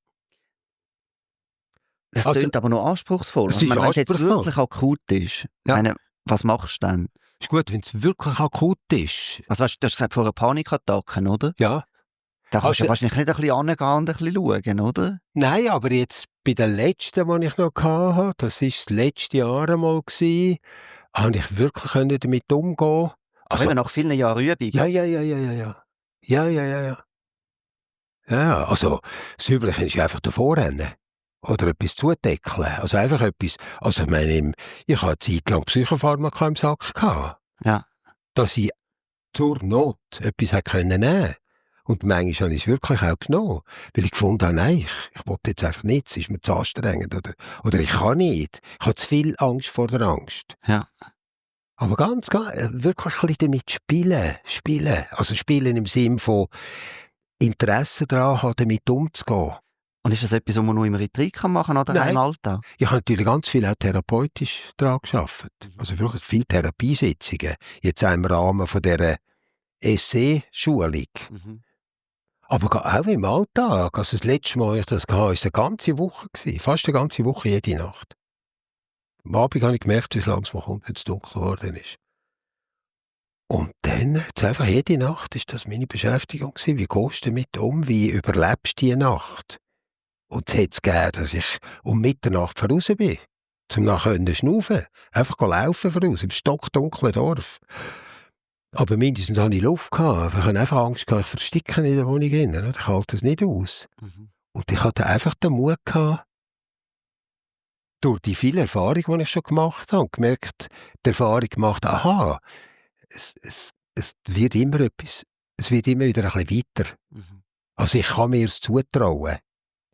Es Also, klingt aber noch anspruchsvoll. es Also, ist wenn es jetzt anspruchsvoll. wirklich akut ist, Ja. meine, was machst du dann? Ist gut, wenn es wirklich akut ist. Also, du hast gesagt, vor einer Panikattacke, oder? Ja. Da kannst du Also, ja wahrscheinlich nicht ein bisschen hingehen und ein bisschen schauen, oder? nein, aber jetzt bei der letzten, die ich noch hatte, das war das letzte Jahr einmal, konnte ich wirklich damit umgehen. Aber eben nach vielen Jahren Übung. Ja. Ja. Ja, also das Übliche ist einfach davor rennen. Oder etwas zudeckeln. Also einfach etwas. Also ich meine, ich hatte eine Zeit lang Psychopharmaka im Sack gehabt, Ja. dass ich zur Not etwas hätte nehmen können. Und manchmal habe ich es wirklich auch genommen. Weil ich gefunden habe, nein, ich wollte jetzt einfach nicht, es ist mir zu anstrengend. Oder ich kann nicht. Ich habe zu viel Angst vor der Angst. Ja. Aber wirklich ein bisschen damit spielen. Also spielen im Sinne von Interesse daran haben, damit umzugehen. Und ist das etwas, was man nur im Retreat machen kann oder Nein. im Alltag? Ich habe natürlich ganz viel auch therapeutisch daran gearbeitet. Also wirklich viele Therapiesitzungen. Jetzt auch im Rahmen von dieser Essay-Schulung. Mhm. Aber auch im Alltag. Also das letzte Mal, als ich das hatte, war es eine ganze Woche. Fast eine ganze Woche, jede Nacht. Am Abend habe ich gemerkt, wie es langsam kommt, wenn es dunkel geworden ist. Und dann, jetzt einfach jede Nacht, ist das meine Beschäftigung gewesen. Wie gehst du damit um? Wie überlebst du die Nacht? Und es hat es gegeben, dass ich um Mitternacht voraus bin. Zum nachher schnaufen. Einfach laufen voraus, im stockdunklen Dorf. Aber mindestens hatte ich Luft gehabt. Ich hatte einfach Angst gehabt, ich verstecke in der Wohnung drin. Ich halte das nicht aus. Mhm. Und ich hatte einfach den Mut gehabt, durch die viele Erfahrungen, die ich schon gemacht habe, gemerkt, die Erfahrung gemacht, aha, es wird immer etwas, es wird immer wieder ein bisschen weiter. Mhm. Also ich kann mir es zutrauen.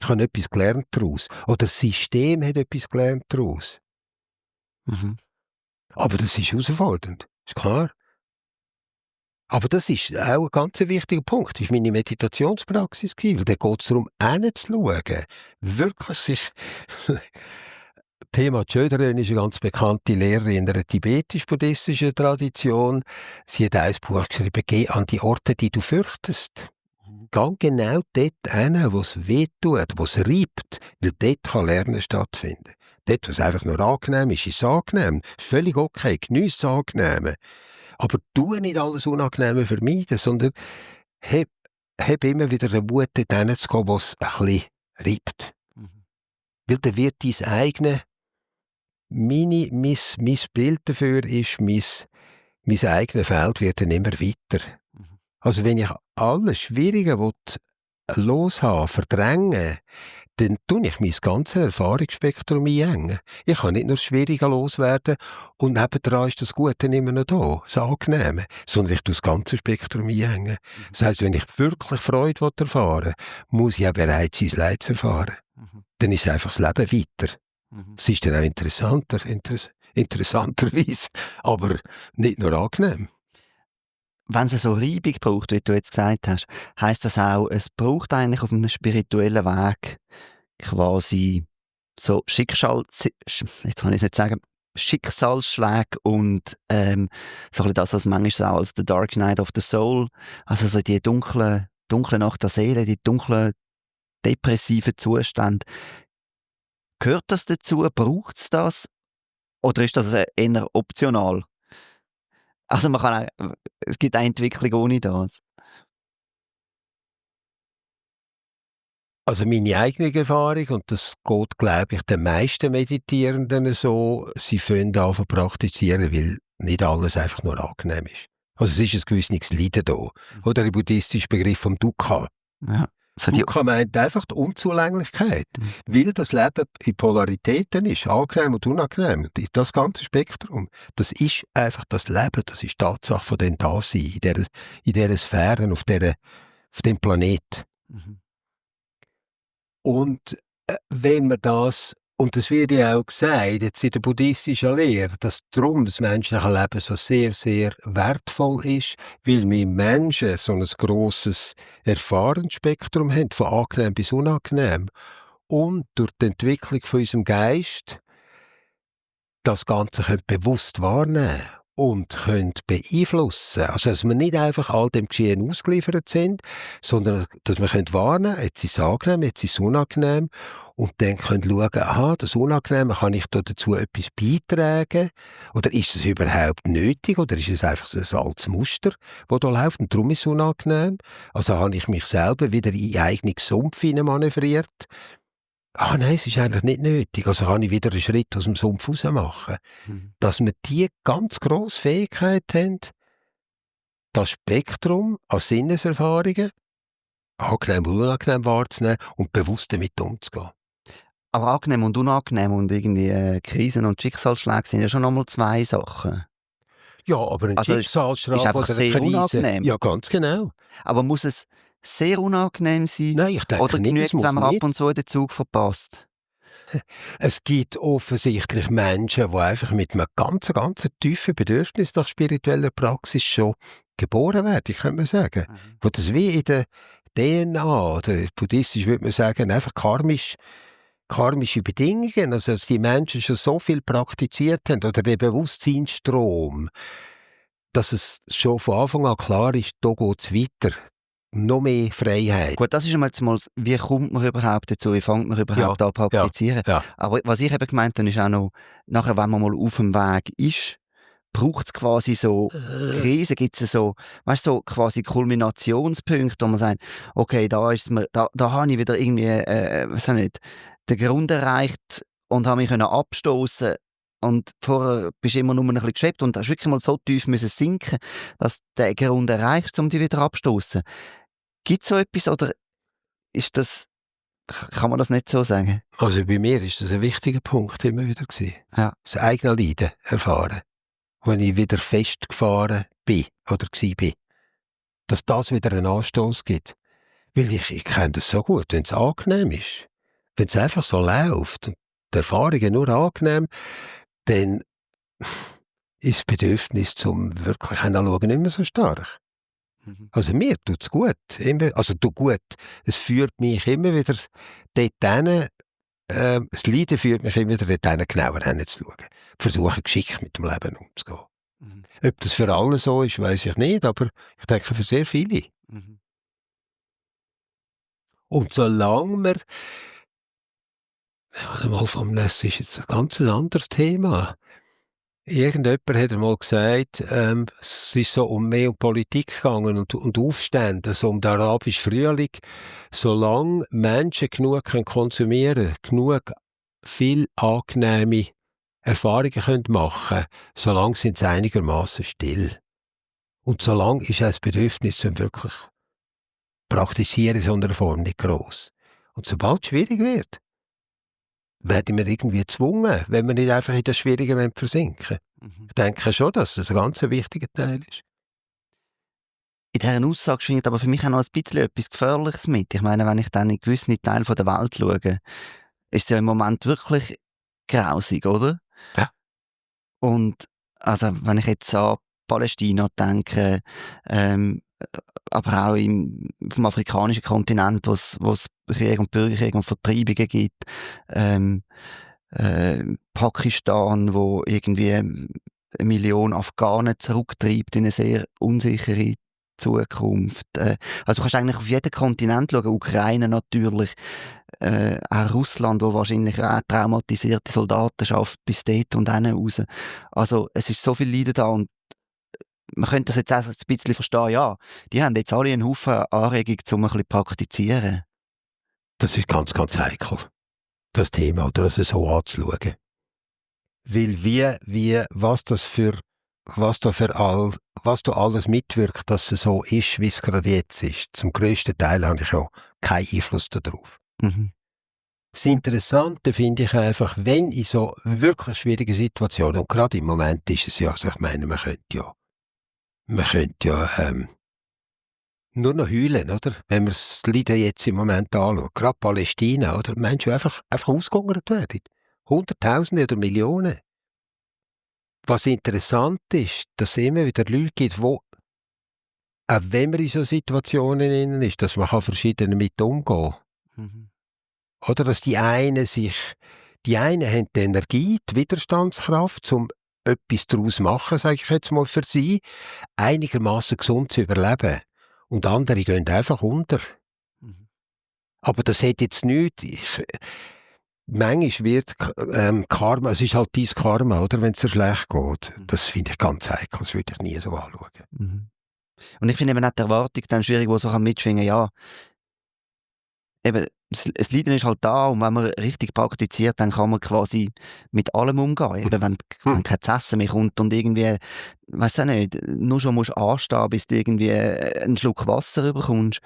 Ich habe etwas gelernt daraus. Oder das System hat etwas gelernt daraus. Mhm. Aber das ist herausfordernd, ist klar. Aber das ist auch ein ganz wichtiger Punkt. Das war meine Meditationspraxis, weil da geht es darum, hinzuschauen. Wirklich sich... Pema Chodron ist eine ganz bekannte Lehrerin in einer tibetisch-buddhistischen Tradition. Sie hat ein Buch geschrieben, «Geh an die Orte, die du fürchtest». Geh genau dort hin, wo es weh tut, wo es reibt, weil dort kann Lernen stattfinden. Dort, wo es einfach nur angenehm ist es angenehm. Ist völlig okay, geniesse das Angenehme. Aber tu nicht alles Unangenehme vermeiden, sondern hab, hab immer wieder den Mut, dort hinzugehen, wo es ein bisschen reibt. Mhm. Weil dann wird dein eigene, mein Bild dafür ist, mein eigenes Feld wird dann immer weiter. Mhm. Also wenn ich alles Schwierige loshaben, verdrängen, dann tue ich mein ganzes Erfahrungsspektrum einengen. Ich kann nicht nur das Schwierige loswerden und nebendran ist das Gute immer noch da, das Angenehme, sondern ich tue das ganze Spektrum einengen. Das heisst, wenn ich wirklich Freude erfahren will, muss ich auch bereit sein, das Leid zu erfahren. Mhm. Dann ist einfach das Leben weiter. Mhm. Es ist dann auch interessanterweise, aber nicht nur angenehm. Wenn es so Reibung braucht, wie du jetzt gesagt hast, heisst das auch, es braucht eigentlich auf einem spirituellen Weg quasi so jetzt kann ich es nicht sagen, Schicksalsschläge und so ein bisschen das, was manchmal so auch als The Dark Night of the Soul, also so die dunkle Nacht der Seele, die dunklen, depressiven Zustände. Gehört das dazu? Braucht es das? Oder ist das eher optional? Also man kann auch, es gibt eine Entwicklung ohne das. Also meine eigene Erfahrung, und das geht, glaube ich, den meisten Meditierenden so, sie fangen an zu praktizieren, weil nicht alles einfach nur angenehm ist. Also es ist ein gewisses Leiden da. Oder der buddhistische Begriff vom Dukkha. Ja, so die, Dukkha meint einfach die Unzulänglichkeit, Mhm. weil das Leben in Polaritäten ist, angenehm und unangenehm. Und das ganze Spektrum, das ist einfach das Leben, das ist die Tatsache von dem Dasein, in dieser Sphäre, auf dem Planeten. Mhm. Und wenn man das, und das wird ja auch gesagt, jetzt in der buddhistischen Lehre, dass darum das menschliche Leben so sehr, sehr wertvoll ist, weil wir Menschen so ein grosses Erfahrungsspektrum haben, von angenehm bis unangenehm. Und durch die Entwicklung von unserem Geist das Ganze bewusst wahrnehmen und beeinflussen. Also, dass wir nicht einfach all dem Geschehen ausgeliefert sind, sondern dass wir wahrnehmen können, jetzt ist es angenehm, jetzt ist es unangenehm, und dann können schauen, aha, das Unangenehme, kann ich da dazu etwas beitragen? Oder ist es überhaupt nötig? Oder ist es einfach so ein altes Muster, das da läuft und darum ist es unangenehm? Also habe ich mich selber wieder in einen eigenen Sumpf manövriert? Ah nein, es ist eigentlich nicht nötig. Also kann ich wieder einen Schritt aus dem Sumpf raus machen. Mhm. Dass wir die ganz grosse Fähigkeit haben, das Spektrum an Sinneserfahrungen, angenehm und unangenehm wahrzunehmen und bewusst damit umzugehen. Aber angenehm und unangenehm und irgendwie Krisen und Schicksalsschläge sind ja schon nochmal zwei Sachen. Ja, aber ein Also ist Schicksalsschlag einfach oder eine sehr Krise, unangenehm. ja ganz genau. Aber muss es sehr unangenehm sein Nein, ich oder denke nicht, es genügt es, muss wenn man ab nicht. und zu den Zug verpasst? Es gibt offensichtlich Menschen, die einfach mit einem ganz tiefen Bedürfnis nach spiritueller Praxis schon geboren werden, könnte man sagen. Mhm. Wo das wie in der DNA, oder buddhistisch würde man sagen, einfach karmische Bedingungen, also dass die Menschen schon so viel praktiziert haben, oder der Bewusstseinsstrom, dass es schon von Anfang an klar ist, da geht es weiter. Noch mehr Freiheit. Gut, das ist einmal wie kommt man überhaupt dazu, wie fängt man Ja, überhaupt an zu ja, praktizieren? ja. Aber was ich eben gemeint habe, ist auch noch, nachher, wenn man mal auf dem Weg ist, braucht es quasi so Krisen, gibt es so, weißt du, so quasi Kulminationspunkte, wo man sagt, okay, da habe ich wieder irgendwie, was nicht, den Grund erreicht und habe mich abstoßen und vorher bist du immer nur ein bisschen geschwebt und hast wirklich mal so tief müssen sinken, dass du den Grund erreichst, um dich wieder abstoßen. Gibt es so etwas oder ist das, kann man das nicht so sagen? Also bei mir ist das ein wichtiger Punkt immer wieder gewesen. Ja. Das eigene Leiden erfahren. Wenn ich wieder festgefahren bin oder war. Dass das wieder einen Anstoß gibt. Weil ich kenne das so gut, wenn es angenehm ist. Wenn es einfach so läuft und die Erfahrungen nur angenehm, dann ist das Bedürfnis zum wirklich hinschauen nicht mehr so stark. Mhm. Also mir tut es gut. Also gut. Es führt mich immer wieder dorthin. Das Leiden führt mich immer wieder dorthin, genauer hinzuschauen. Versuchen, geschickt mit dem Leben umzugehen. Mhm. Ob das für alle so ist, weiß ich nicht, aber ich denke für sehr viele. Mhm. Und solange wir, ja, mal vom, das ist jetzt ein ganz anderes Thema. Irgendjemand hat einmal gesagt, es ist so mehr um Politik gegangen und Aufstände, also um den arabischen Frühling. Solange Menschen genug konsumieren können, genug viel angenehme Erfahrungen können machen können, solange sind sie einigermaßen still. Und solange ist auch das Bedürfnis zum wirklich Praktizieren in so einer Form nicht gross. Und sobald es schwierig wird, werden wir irgendwie gezwungen, wenn wir nicht einfach in das Schwierige versinken. Ich denke schon, dass das ein ganz wichtiger Teil ist. In dieser Aussage schwingt aber für mich auch noch ein bisschen etwas Gefährliches mit. Ich meine, wenn ich dann in gewisse Teile der Welt schaue, ist es ja im Moment wirklich grausig, oder? Ja. Und also, wenn ich jetzt an Palästina denke, aber auch auf dem afrikanischen Kontinent, wo es Krieg und Bürgerkrieg und Vertreibungen gibt, Pakistan, wo irgendwie 1 Million Afghanen zurücktreibt in eine sehr unsichere Zukunft. Also du kannst eigentlich auf jeden Kontinent schauen, Ukraine natürlich, auch Russland, wo wahrscheinlich auch traumatisierte Soldaten schafft bis dort und hin raus. Also es ist so viel Leiden da und man könnte das jetzt auch ein bisschen verstehen, ja, die haben jetzt alle einen Haufen Anregungen, um ein bisschen praktizieren. Das ist ganz, ganz heikel, das Thema, oder das so anzuschauen. Weil was da alles mitwirkt, dass es so ist, wie es gerade jetzt ist. Zum grössten Teil habe ich ja keinen Einfluss darauf. Mhm. Das Interessante finde ich einfach, wenn in so wirklich schwierigen Situationen, und gerade im Moment ist es ja, also ich meine, man könnte ja nur noch heulen, oder? Wenn wir das Leiden jetzt im Moment anschauen, gerade Palästina, oder? Menschen, die einfach ausgehungert werden. Hunderttausende oder Millionen. Was interessant ist, dass es immer wieder Leute gibt, wo, auch wenn man in so Situationen innen ist, dass man verschieden damit umgehen kann. Mhm. Oder dass die einen haben die Energie, die Widerstandskraft, um etwas daraus zu machen, sage ich jetzt mal für sie, einigermaßen gesund zu überleben. Und andere gehen einfach unter. Mhm. Aber das hat jetzt nichts. Manchmal wird Karma, es ist halt dein Karma, oder, wenn es dir schlecht geht. Das finde ich ganz heikel, das würde ich nie so anschauen. Mhm. Und ich finde eben auch die Erwartung dann schwierig, die so mitschwingen kann, ja, eben, das Leiden ist halt da und wenn man richtig praktiziert, dann kann man quasi mit allem umgehen. Eben, wenn kein Essen mehr kommt und irgendwie, weiss auch nicht, nur schon musst anstehen, bis du irgendwie einen Schluck Wasser bekommst,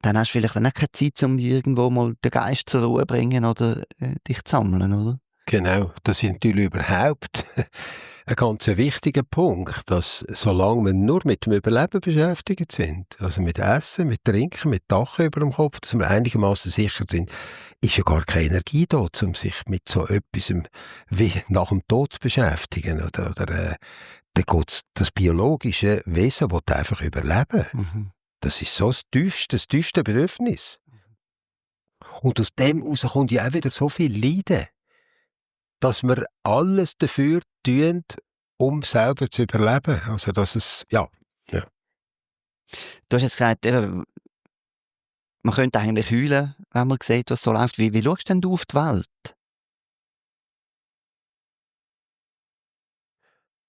dann hast du vielleicht dann auch keine Zeit, um dir irgendwo mal den Geist zur Ruhe zu bringen oder dich zu sammeln, oder? Genau, das ist natürlich überhaupt ein ganz wichtiger Punkt, dass solange wir nur mit dem Überleben beschäftigt sind, also mit Essen, mit Trinken, mit Dach über dem Kopf, dass wir einigermaßen sicher sind, ist ja gar keine Energie da, um sich mit so etwas wie nach dem Tod zu beschäftigen. Oder dann geht's, das biologische Wesen will einfach überleben. Mhm. Das ist so das tiefste Bedürfnis. Und aus dem heraus kommt ja auch wieder so viel Leiden, dass wir alles dafür tun, um selber zu überleben. Also, dass es, ja. Du hast jetzt gesagt, eben, man könnte eigentlich heulen, wenn man sieht, was so läuft. Wie schaust denn du auf die Welt?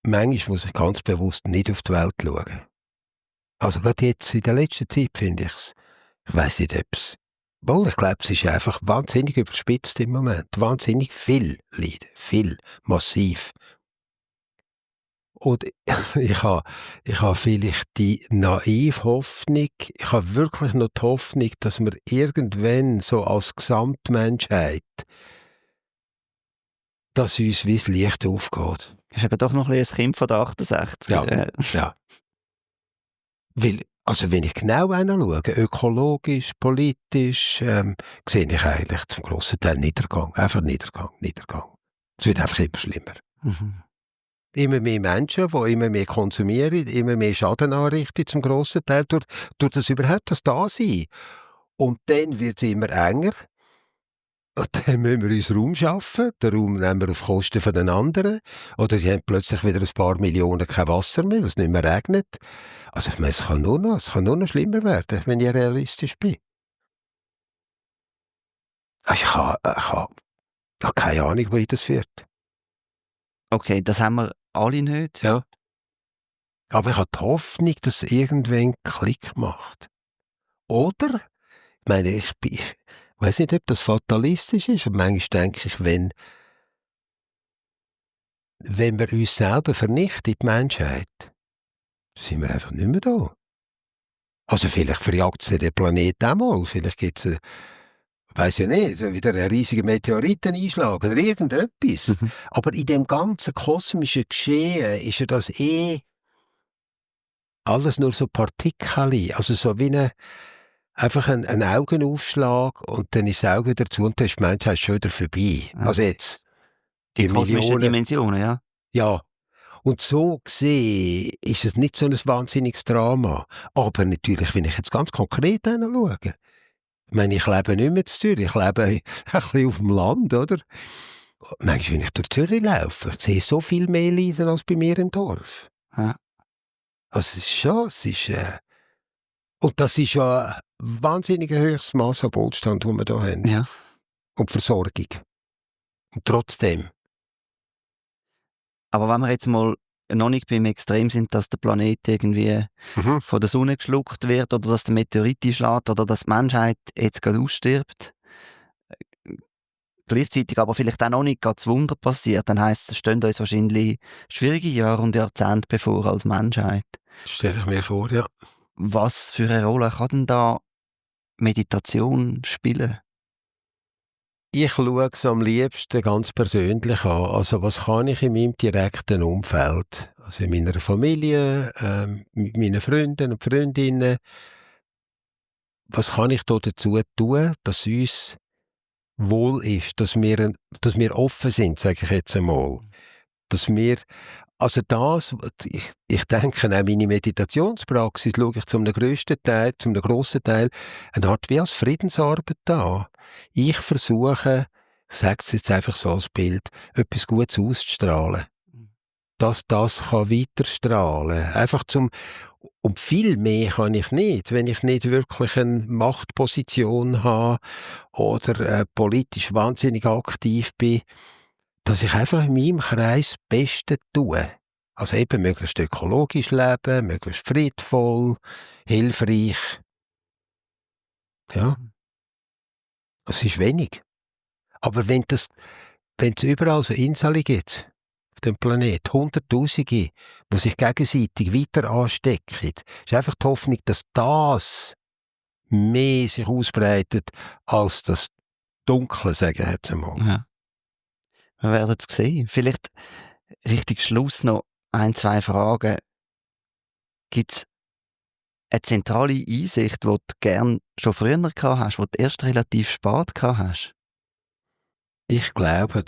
Manchmal muss ich ganz bewusst nicht auf die Welt schauen. Also, gerade jetzt in der letzten Zeit finde ich es, ich weiss nicht, ob es, wohl, ich glaube, es ist einfach wahnsinnig überspitzt im Moment. Wahnsinnig viel Leiden. Viel. Massiv. Und ich habe vielleicht die naive Hoffnung, ich habe wirklich noch die Hoffnung, dass wir irgendwann so als Gesamtmenschheit, dass uns wie das Licht aufgeht. Du bist eben doch noch ein bisschen ein Kind von der 68. Ja, ja. Weil, also wenn ich genau hinschaue, ökologisch, politisch, sehe ich eigentlich zum grossen Teil Niedergang. Einfach Niedergang. Es wird einfach immer schlimmer. Mhm. Immer mehr Menschen, die immer mehr konsumieren, immer mehr Schaden anrichten, zum grossen Teil, durch das überhaupt das Dasein. Und dann wird es immer enger. Und dann müssen wir uns Raum schaffen. Den Raum nehmen wir auf Kosten von den anderen. Oder sie haben plötzlich wieder ein paar Millionen kein Wasser mehr, weil es nicht mehr regnet. Also ich meine, es kann nur noch schlimmer werden, wenn ich realistisch bin. Also ich habe keine Ahnung, wohin das führt. Okay, das haben wir alle nicht. Ja. Aber ich habe die Hoffnung, dass es irgendwann einen Klick macht. Oder, ich meine, ich weiss nicht, ob das fatalistisch ist, aber manchmal denke ich, wenn wir uns selber vernichten, die Menschheit, sind wir einfach nicht mehr da. Also vielleicht verjagt es den Planeten auch mal, vielleicht gibt es, weiss ja nicht, wieder einen riesigen Meteoriteneinschlag oder irgendetwas. Mhm. Aber in dem ganzen kosmischen Geschehen ist ja das alles nur so Partikel, also so wie einfach ein Augenaufschlag und dann ist das Auge wieder zu und dann ist die Menschheit schon wieder vorbei. Ja. Also jetzt, Die die kosmischen Millionen, Dimensionen, ja. ja. Und so gesehen ist es nicht so ein wahnsinniges Drama. Aber natürlich, wenn ich jetzt ganz konkret hinschaue, ich meine, ich lebe nicht mehr in Zürich, ich lebe ein bisschen auf dem Land, oder? Manchmal, wenn ich durch Zürich laufe, ich sehe so viel mehr Leiden als bei mir im Dorf. Ja. Also es ist, und das ist ja ein wahnsinnig hohes Maß an Wohlstand, das wir hier haben. Ja. Und Versorgung. Und trotzdem. Aber wenn wir jetzt mal noch nicht beim Extrem sind, dass der Planet irgendwie von der Sonne geschluckt wird oder dass der Meteorit einschlägt oder dass die Menschheit jetzt gerade ausstirbt, gleichzeitig aber vielleicht auch noch nicht gerade das Wunder passiert, dann heisst es stehen uns wahrscheinlich schwierige Jahre und Jahrzehnte bevor als Menschheit. Stelle ich mir vor, ja. Was für eine Rolle kann denn da Meditation spielen? Ich schaue es am liebsten ganz persönlich an. Also was kann ich in meinem direkten Umfeld, also in meiner Familie, mit meinen Freunden und Freundinnen, was kann ich da dazu tun, dass uns wohl ist, dass wir offen sind, sage ich jetzt einmal. Dass wir, also das, ich denke auch meine Meditationspraxis schaue ich zum grössten Teil, zum grossen Teil, eine Art wie als Friedensarbeit an. Ich versuche, ich sage es jetzt einfach so als Bild, etwas Gutes auszustrahlen. Dass das kann weiterstrahlen. Einfach und viel mehr kann ich nicht, wenn ich nicht wirklich eine Machtposition habe oder politisch wahnsinnig aktiv bin, dass ich einfach in meinem Kreis das Beste tue. Also eben möglichst ökologisch leben, möglichst friedvoll, hilfreich. Ja, es ist wenig. Aber wenn es überall so Inseln gibt, auf dem Planet, Hunderttausende, die sich gegenseitig weiter anstecken, ist einfach die Hoffnung, dass das mehr sich ausbreitet als das Dunkle, sage ich jetzt einmal. Ja. Wir werden es sehen. Vielleicht Richtung Schluss noch ein, zwei Fragen. Gibt es eine zentrale Einsicht, die du gerne schon früher gehabt hast, die du erst relativ spät gehabt hast? Ich glaube,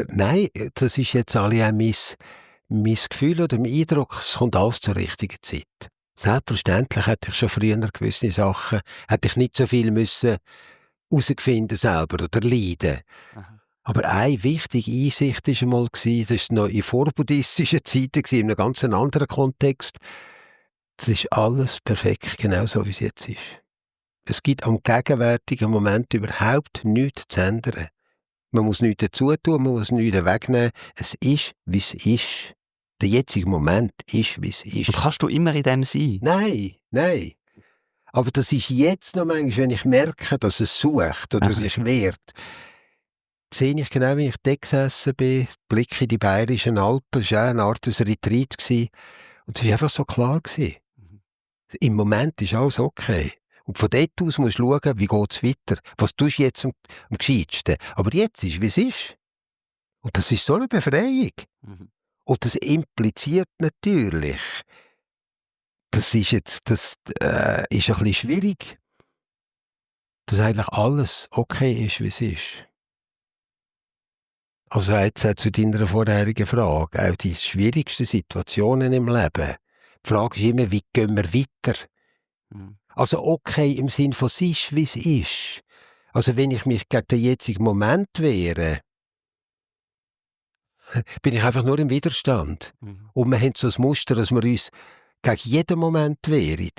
nein, das ist jetzt alle auch mein Gefühl oder mein Eindruck, es kommt alles zur richtigen Zeit. Selbstverständlich hätte ich schon früher gewisse Sachen, hätte ich nicht so viel müssen herausfinden selber oder leiden. Aha. Aber eine wichtige Einsicht war einmal, das war noch in vorbuddhistischen Zeiten, in einem ganz anderen Kontext. Es ist alles perfekt, genau so wie es jetzt ist. Es gibt am gegenwärtigen Moment überhaupt nichts zu ändern. Man muss nichts dazu tun, man muss nichts wegnehmen. Es ist, wie es ist. Der jetzige Moment ist, wie es ist. Und kannst du immer in dem sein? Nein. Aber das ist jetzt noch manchmal, wenn ich merke, dass es sucht oder sich wehrt, sehe ich genau, wie ich da gesessen bin, Blick in die Bayerischen Alpen, es war auch eine Art Retreat und es war einfach so klar. Im Moment ist alles okay. Und von dort aus musst du schauen, wie geht es weiter. Was tust du jetzt am gescheitsten? Aber jetzt ist, wie es ist. Und das ist so eine Befreiung. Und das impliziert natürlich, das ist ein bisschen schwierig, dass eigentlich alles okay ist, wie es ist. Also jetzt zu deiner vorherigen Frage, auch die schwierigsten Situationen im Leben. Die Frage ist immer, wie gehen wir weiter? Also okay im Sinn von es ist, wie es ist. Also wenn ich mich gegen den jetzigen Moment wehre, bin ich einfach nur im Widerstand. Und wir haben so das Muster, dass wir uns gegen jeden Moment wehren.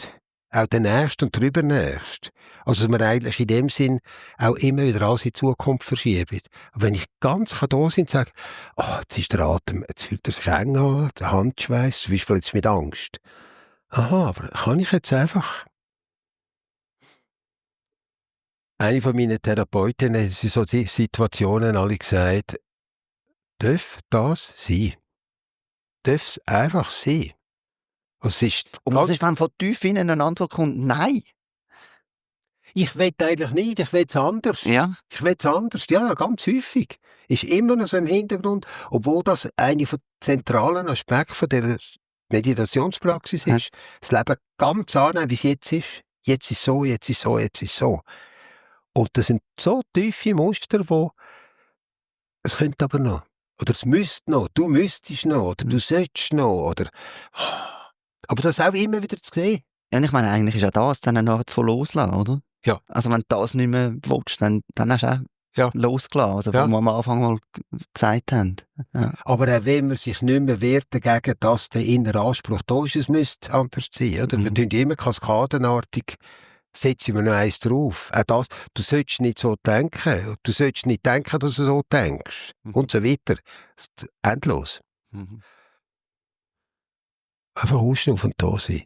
auch der Nächste und der Übernächste. Also, dass man eigentlich in dem Sinn auch immer wieder alles in die Zukunft verschiebt. Aber wenn ich ganz da sein und sage, jetzt ist der Atem, jetzt fühlt er sich eng an, der Handschweiß, zum Beispiel jetzt mit Angst. Aha, aber kann ich jetzt einfach... Eine von meinen Therapeutinnen hat in so die Situationen alle gesagt, darf das sein? Darf es einfach sein? Es ist Und was ist, wenn von tief innen eine Antwort kommt, nein? Ich will eigentlich nicht, ich will es anders. Ja. Ich will es anders, ja, ganz häufig. Ist immer noch so im Hintergrund, obwohl das einer der zentralen Aspekte von der Meditationspraxis ist. Das Leben ganz annehmen, wie es jetzt ist. Jetzt ist so, jetzt ist so, jetzt ist so. Und das sind so tiefe Muster, wo es könnte aber noch. Oder es müsste noch, du müsstest noch, oder du solltest noch, oder... Aber das auch immer wieder zu sehen. Ja, und ich meine, eigentlich ist auch das dann eine Art von Loslassen, oder? Ja. Also wenn du das nicht mehr willst, dann hast du auch losgelassen, also Ja. was wir am Anfang mal gesagt haben. Ja. Aber auch wenn man sich nicht mehr wehrt dagegen, dass der innere Anspruch da ist, es müsste anders sein. Oder? Wir tun immer kaskadenartig, setzen wir noch eins drauf. Auch das, du sollst nicht so denken, du sollst nicht denken, dass du so denkst. Und so weiter. Das ist endlos. Einfach ausschnaufen und da sein.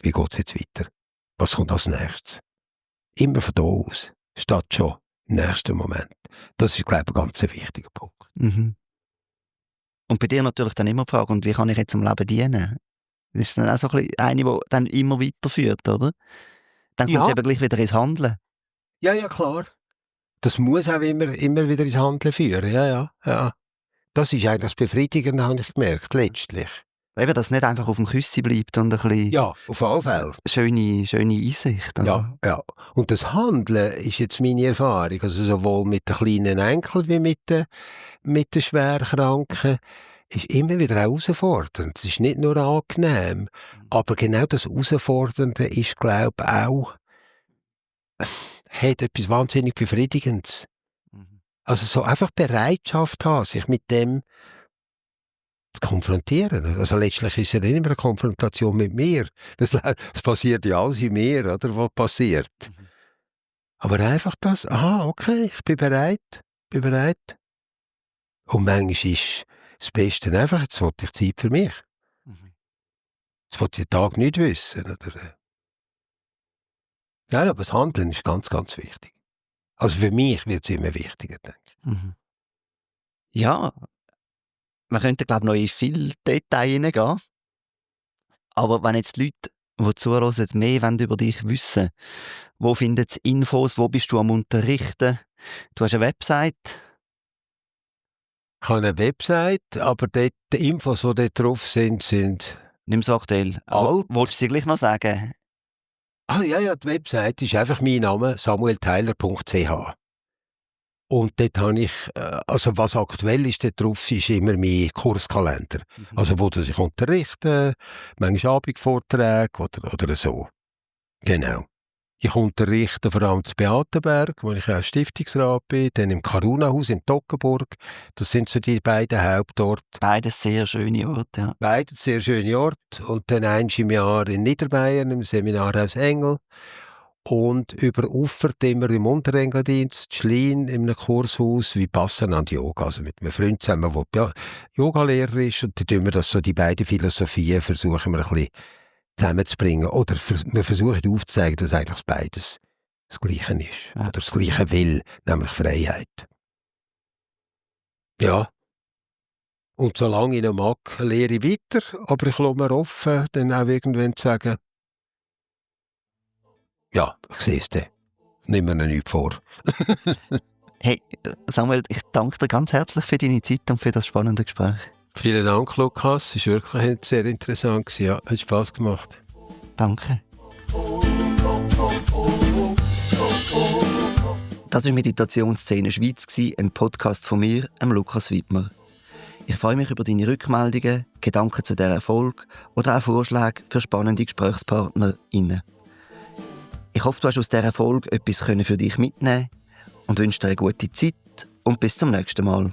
Wie geht es jetzt weiter? Was kommt als nächstes? Immer von da aus, statt schon im nächsten Moment. Das ist, glaube ich, ein ganz wichtiger Punkt. Mhm. Und bei dir natürlich dann immer die Frage, und wie kann ich jetzt am Leben dienen? Das ist dann auch so ein bisschen eine, die dann immer weiterführt, oder? Dann kommst du eben gleich wieder ins Handeln. Ja, klar. Das muss auch immer wieder ins Handeln führen, ja. Das ist eigentlich das Befriedigende, habe ich gemerkt, letztlich. Eben, dass es nicht einfach auf dem Küssi bleibt und ein bisschen... Ja, auf alle Fälle. Schöne Einsicht. Oder? Ja. Und das Handeln ist jetzt meine Erfahrung, also sowohl mit den kleinen Enkeln wie mit den Schwerkranken, ist immer wieder herausfordernd. Es ist nicht nur angenehm, aber genau das Herausfordernde ist, glaube ich, auch, hat etwas wahnsinnig Befriedigendes. Also so einfach Bereitschaft haben, sich mit dem zu konfrontieren. Also letztlich ist es ja nicht immer eine Konfrontation mit mir. Das passiert ja alles in mir, oder, was passiert. Aber einfach das, okay, ich bin bereit. Und manchmal ist das Beste einfach, jetzt wollte ich Zeit für mich. Jetzt wollte ich den Tag nicht wissen. Oder? Ja, aber das Handeln ist ganz, ganz wichtig. Also für mich wird es immer wichtiger, denke ich. Ja, man könnte, glaube ich, noch in viele Details hineingehen. Aber wenn jetzt die Leute, die zuhören, mehr über dich wissen, wo finden sie Infos, wo bist du am Unterrichten? Du hast eine Website. Ich habe eine Website, aber die Infos, die dort drauf sind nicht mehr so aktuell. Alt. Wolltest du sie gleich noch sagen? Ja, die Website ist einfach mein Name, samuelteiler.ch. Und dort habe ich, also was aktuell ist dort drauf, ist immer mein Kurskalender. Also wo ich unterrichte, manchmal Abendvorträge oder so. Genau. Ich unterrichte vor allem in Beatenberg, wo ich auch Stiftungsrat bin, dann im Karuna-Haus in Toggenburg. Das sind so die beiden Hauptorte. Beides sehr schöne Orte, ja. Beides sehr schöne Orte. Und dann eins im Jahr in Niederbayern, im Seminarhaus Engel. Und über Uffert immer im Unterengeldienst, Schlien, in einem Kurshaus, wie passend an die Yoga. Also mit einem Freund zusammen, der Yogalehrer ist. Und dann tun wir das so, die beiden Philosophien versuchen wir ein bisschen zusammenzubringen. Oder wir versuchen aufzuzeigen, dass eigentlich beides das Gleiche ist. Oder das Gleiche will, nämlich Freiheit. Ja. Und solange ich noch mag, lehre ich weiter. Aber ich lasse mir offen, dann auch irgendwann zu sagen, ja, ich sehe es dann. Nimm mir nichts vor. Hey, Samuel, ich danke dir ganz herzlich für deine Zeit und für das spannende Gespräch. Vielen Dank, Lukas. Es war wirklich sehr interessant. Ja, hat Spass gemacht. Danke. Das war Meditationsszene Schweiz, ein Podcast von mir, Lukas Wittmer. Ich freue mich über deine Rückmeldungen, Gedanken zu dieser Erfolg oder auch Vorschläge für spannende GesprächspartnerInnen. Ich hoffe, du hast aus dieser Folge etwas für dich mitnehmen und wünsche dir eine gute Zeit und bis zum nächsten Mal.